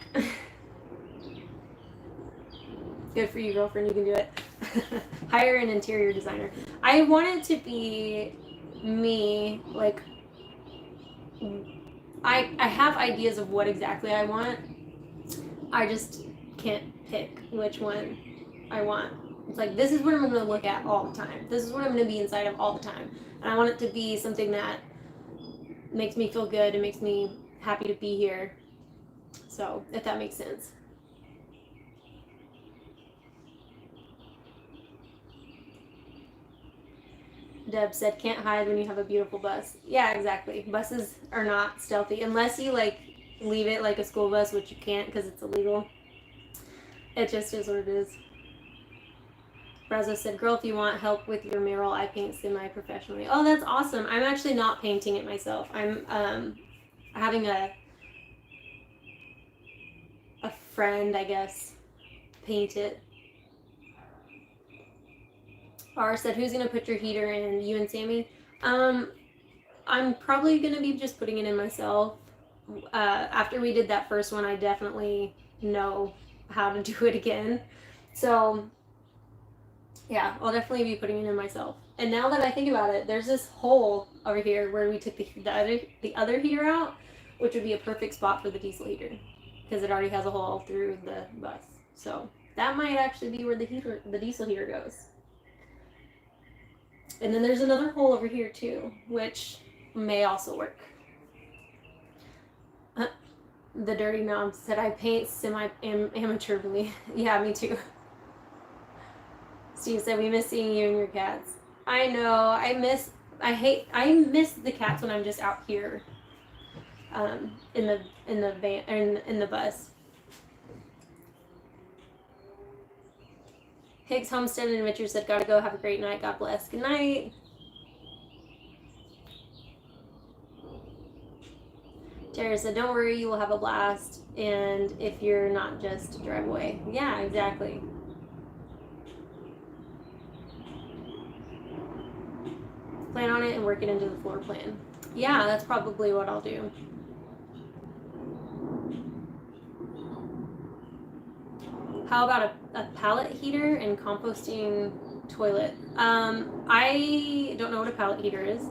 Good for you, girlfriend. You can do it. Hire an interior designer. I want it to be me. Like, I have ideas of what exactly I want. I just can't pick which one I want. It's like, this is what I'm going to look at all the time. This is what I'm going to be inside of all the time. And I want it to be something that makes me feel good and makes me happy to be here. So, if that makes sense. Deb said, can't hide when you have a beautiful bus. Yeah, exactly. Buses are not stealthy unless you like leave it like a school bus, which you can't because it's illegal. It just is what it is. Brazo said, girl, if you want help with your mural, I paint semi-professionally. Oh, that's awesome. I'm actually not painting it myself. I'm having a friend, I guess, paint it. R said, who's going to put your heater in? You and Sammy? I'm probably going to be just putting it in myself. After we did that first one, I definitely know how to do it again. So, yeah, I'll definitely be putting it in myself. And now that I think about it, there's this hole over here where we took the other heater out, which would be a perfect spot for the diesel heater because it already has a hole through the bus. So that might actually be where the diesel heater goes. And then there's another hole over here too, which may also work. The dirty knob said, I paint semi-amateurly. Yeah, me too. Steve said, we miss seeing you and your cats. I know. I miss the cats when I'm just out here in the van, in the bus. Higgs Homestead and Richard said, gotta go. Have a great night. God bless. Good night. Tara said, don't worry, you will have a blast. And if you're not, just drive away. Yeah, exactly. Plan on it and work it into the floor plan. Yeah, that's probably what I'll do. How about a pallet heater and composting toilet? I don't know what a pallet heater is.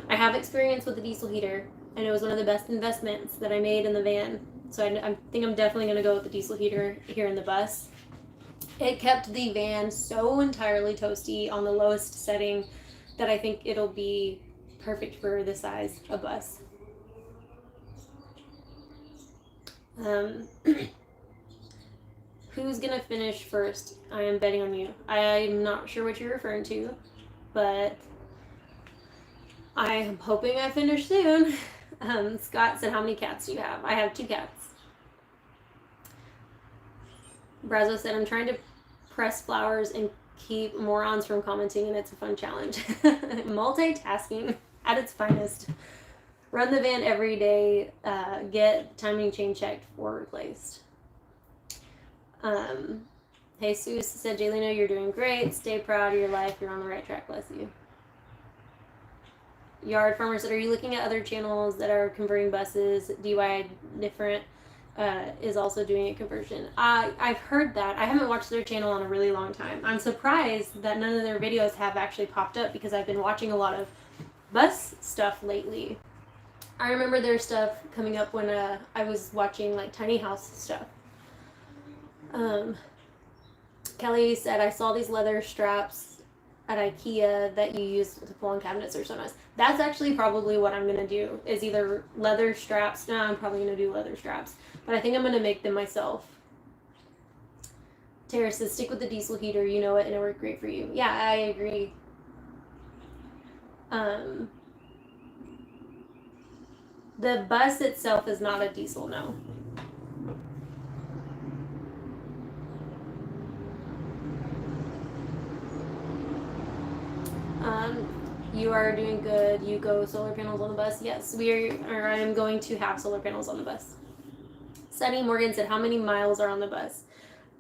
I have experience with the diesel heater, and it was one of the best investments that I made in the van. So I think I'm definitely going to go with the diesel heater here in the bus. It kept the van so entirely toasty on the lowest setting that I think it'll be perfect for the size of bus. Who's gonna finish first? I am betting on you. I'm not sure what you're referring to, but I am hoping I finish soon. Scott said, how many cats do you have? I have 2 cats. Brazo said, I'm trying to press flowers and keep morons from commenting, and it's a fun challenge. Multitasking at its finest. Run the van every day. Get timing chain checked or replaced. Jesus said, Jaylena, you're doing great. Stay proud of your life. You're on the right track. Bless you. Yard Farmer said, are you looking at other channels that are converting buses, DIY different? is also doing a conversion. I've heard that. I haven't watched their channel in a really long time. I'm surprised that none of their videos have actually popped up because I've been watching a lot of bus stuff lately. I remember their stuff coming up when I was watching like tiny house stuff. Kelly said, I saw these leather straps at IKEA that you use to pull on cabinets or so nice. That's actually probably what I'm going to do, is either leather straps. No, I'm probably going to do leather straps. But I think I'm going to make them myself. Tara says, stick with the diesel heater. You know it, and it worked great for you. Yeah, I agree. The bus itself is not a diesel, no. You are doing good. You go solar panels on the bus? Yes, I am going to have solar panels on the bus. Sunny Morgan said, how many miles are on the bus?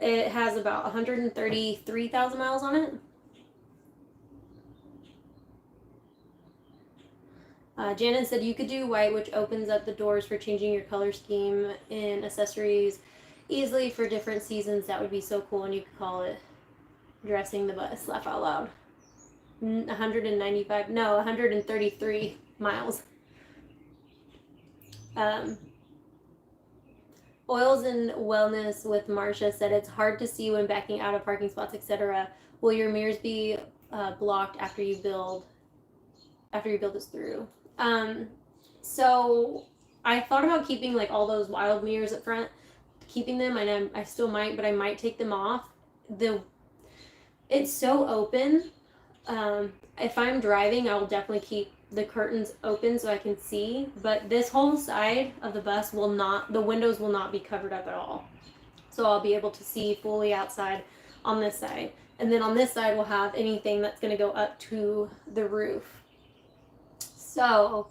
It has about 133,000 miles on it. Janet said, you could do white, which opens up the doors for changing your color scheme in accessories easily for different seasons. That would be so cool, and you could call it dressing the bus. Laugh out loud. 133 miles. Oils and Wellness with Marcia said, it's hard to see when backing out of parking spots, etc. Will your mirrors be blocked after you build this through? So I thought about keeping like all those wild mirrors up front, keeping them, and I still might, but I might take them off. It's so open. If I'm driving, I will definitely keep the curtains open so I can see, but this whole side of the bus the windows will not be covered up at all. So I'll be able to see fully outside on this side. And then on this side, we'll have anything that's going to go up to the roof. So,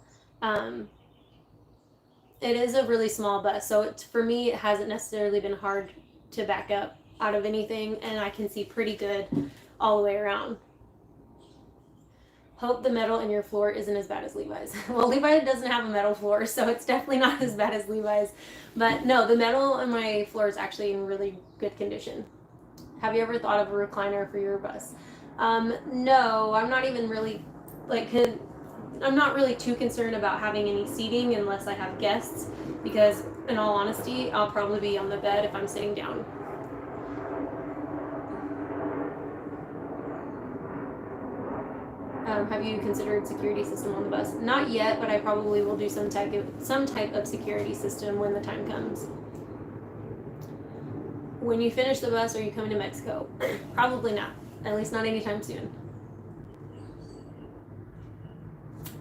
it is a really small bus. So for me, it hasn't necessarily been hard to back up out of anything, and I can see pretty good all the way around. Hope the metal in your floor isn't as bad as Levi's. Well, Levi doesn't have a metal floor, so it's definitely not as bad as Levi's. But no, the metal on my floor is actually in really good condition. Have you ever thought of a recliner for your bus? No, I'm not even really, I'm not really too concerned about having any seating unless I have guests, because in all honesty, I'll probably be on the bed if I'm sitting down. Have you considered security system on the bus? Not yet, but I probably will do some type of security system when the time comes. When you finish the bus, are you coming to Mexico? Probably not. At least not anytime soon.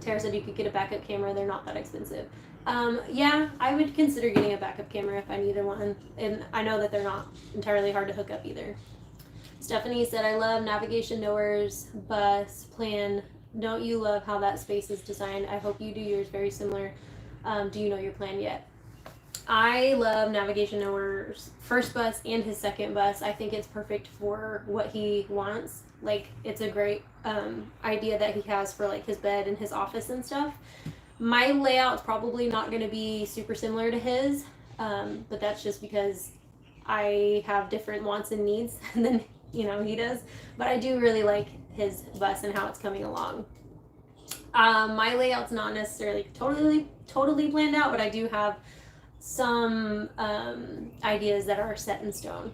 Tara said you could get a backup camera. They're not that expensive. Yeah, I would consider getting a backup camera if I needed one. And I know that they're not entirely hard to hook up either. Stephanie said, I love Navigation Nowhere's bus plan. Don't you love how that space is designed? I hope you do yours very similar. Do you know your plan yet? I love Navigation Nowhere's first bus and his second bus. I think it's perfect for what he wants. Like, it's a great idea that he has for like his bed and his office and stuff. My layout's probably not going to be super similar to his, but that's just because I have different wants and needs than he does. But I do really like his bus and how it's coming along. My layout's not necessarily totally planned out, but I do have some ideas that are set in stone.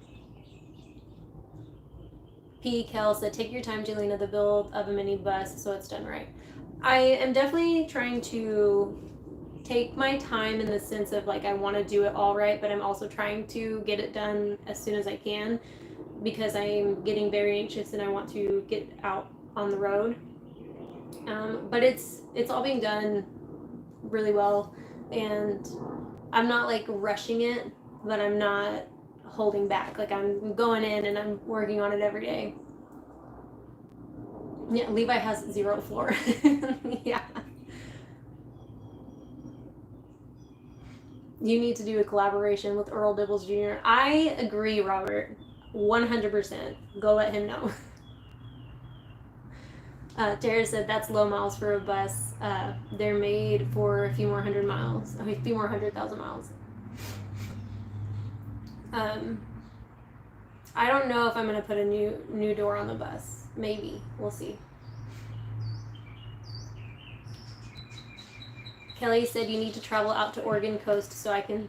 P. Kel said, take your time, Jaylena, the build of a mini bus so it's done right. I am definitely trying to take my time in the sense of like I want to do it all right, but I'm also trying to get it done as soon as I can because I'm getting very anxious and I want to get out on the road. But it's all being done really well, and I'm not like rushing it, but I'm not holding back. Like I'm going in and I'm working on it every day. Yeah, Levi has 0 floor. Yeah. You need to do a collaboration with Earl Dibbles Jr. I agree, Robert. 100%. Go let him know. Tara said that's low miles for a bus. They're made for a few more 100,000 miles. I don't know if I'm gonna put a new door on the bus. Maybe. We'll see. Kelly said you need to travel out to Oregon coast so I can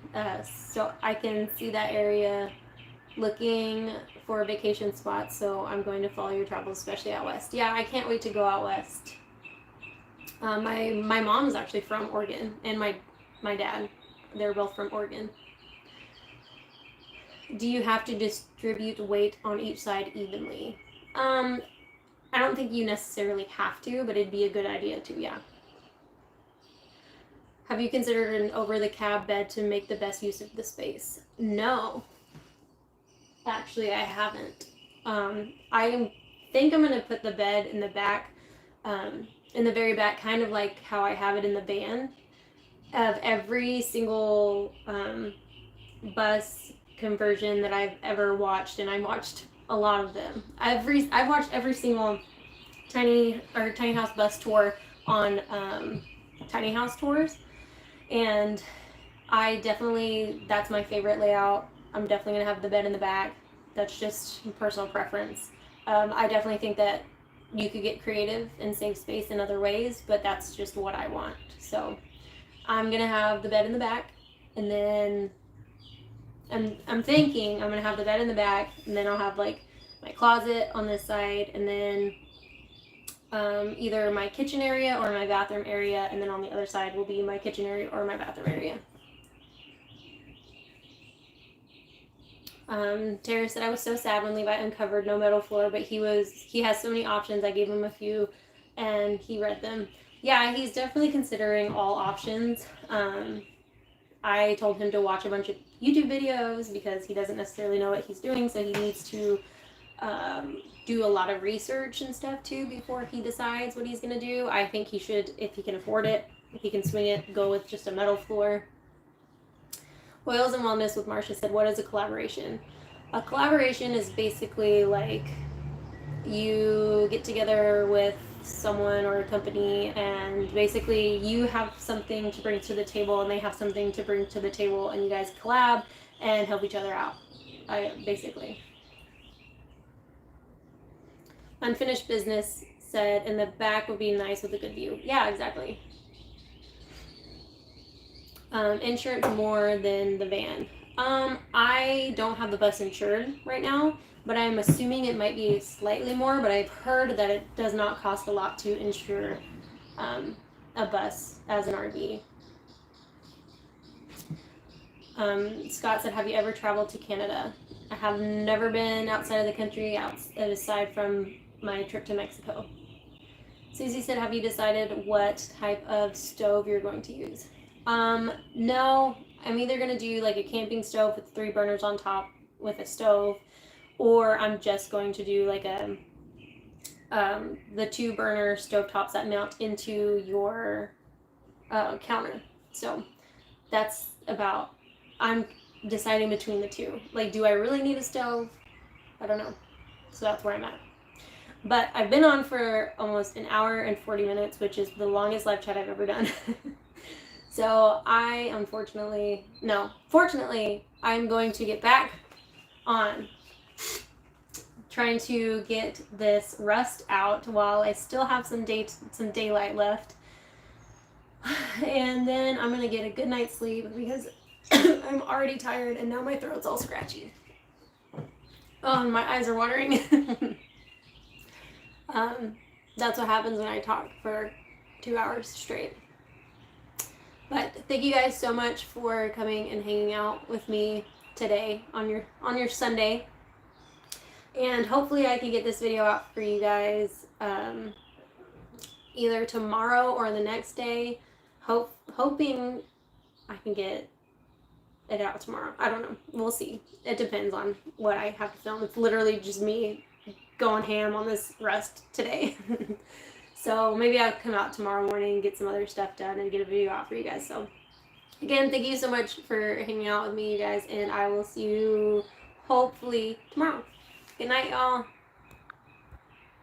see that area, looking for a vacation spot. So I'm going to follow your travels, especially out west. Yeah, I can't wait to go out west. My mom is actually from Oregon, and my dad, they're both from Oregon. Do you have to distribute weight on each side evenly? I don't think you necessarily have to, but it'd be a good idea to, yeah. Have you considered an over-the-cab bed to make the best use of the space? No. Actually, I haven't. I think I'm going to put the bed in the back, in the very back, kind of like how I have it in the van. Of every single bus conversion that I've ever watched, and I watched a lot of them. I've watched every single tiny house bus tour on tiny house tours, and that's my favorite layout. I'm definitely gonna have the bed in the back. That's just personal preference. I definitely think that you could get creative and save space in other ways, but that's just what I want. So I'm gonna have the bed in the back, and then I'm thinking I'm gonna have the bed in the back, and then I'll have like my closet on this side, and then either my kitchen area or my bathroom area, and then on the other side will be my kitchen area or my bathroom area. Tara said I was so sad when Levi uncovered no metal floor, but he has so many options. I gave him a few, and he read them. Yeah, he's definitely considering all options. I told him to watch a bunch of YouTube videos because he doesn't necessarily know what he's doing, so he needs to do a lot of research and stuff too before he decides what he's going to do. I think he should, if he can afford it, if he can swing it, go with just a metal floor. Oils and Wellness with Marcia said, what is a collaboration? A collaboration is basically like you get together with someone or a company, and basically you have something to bring to the table and they have something to bring to the table, and you guys collab and help each other out. Basically. Unfinished Business said, in the back would be nice with a good view. Yeah, exactly. Insured more than the van. I don't have the bus insured right now, but I'm assuming it might be slightly more, but I've heard that it does not cost a lot to insure a bus as an RV. Scott said, have you ever traveled to Canada? I have never been outside of the country, aside from my trip to Mexico. Susie said, have you decided what type of stove you're going to use? No, I'm either going to do like a camping stove with 3 burners on top with a stove, or I'm just going to do like the 2 burner stovetops that mount into your counter. So that's I'm deciding between the 2. Like, do I really need a stove? I don't know. So that's where I'm at. But I've been on for almost an hour and 40 minutes, which is the longest live chat I've ever done. So fortunately, I'm going to get back on trying to get this rust out while I still have some daylight left. And then I'm going to get a good night's sleep because I'm already tired and now my throat's all scratchy. Oh, and my eyes are watering. That's what happens when I talk for 2 hours straight. But thank you guys so much for coming and hanging out with me today on your Sunday. And hopefully I can get this video out for you guys either tomorrow or the next day. Hoping I can get it out tomorrow. I don't know. We'll see. It depends on what I have to film. It's literally just me going ham on this rust today. So maybe I'll come out tomorrow morning and get some other stuff done and get a video out for you guys. So again, thank you so much for hanging out with me, you guys, and I will see you hopefully tomorrow. Good night, y'all.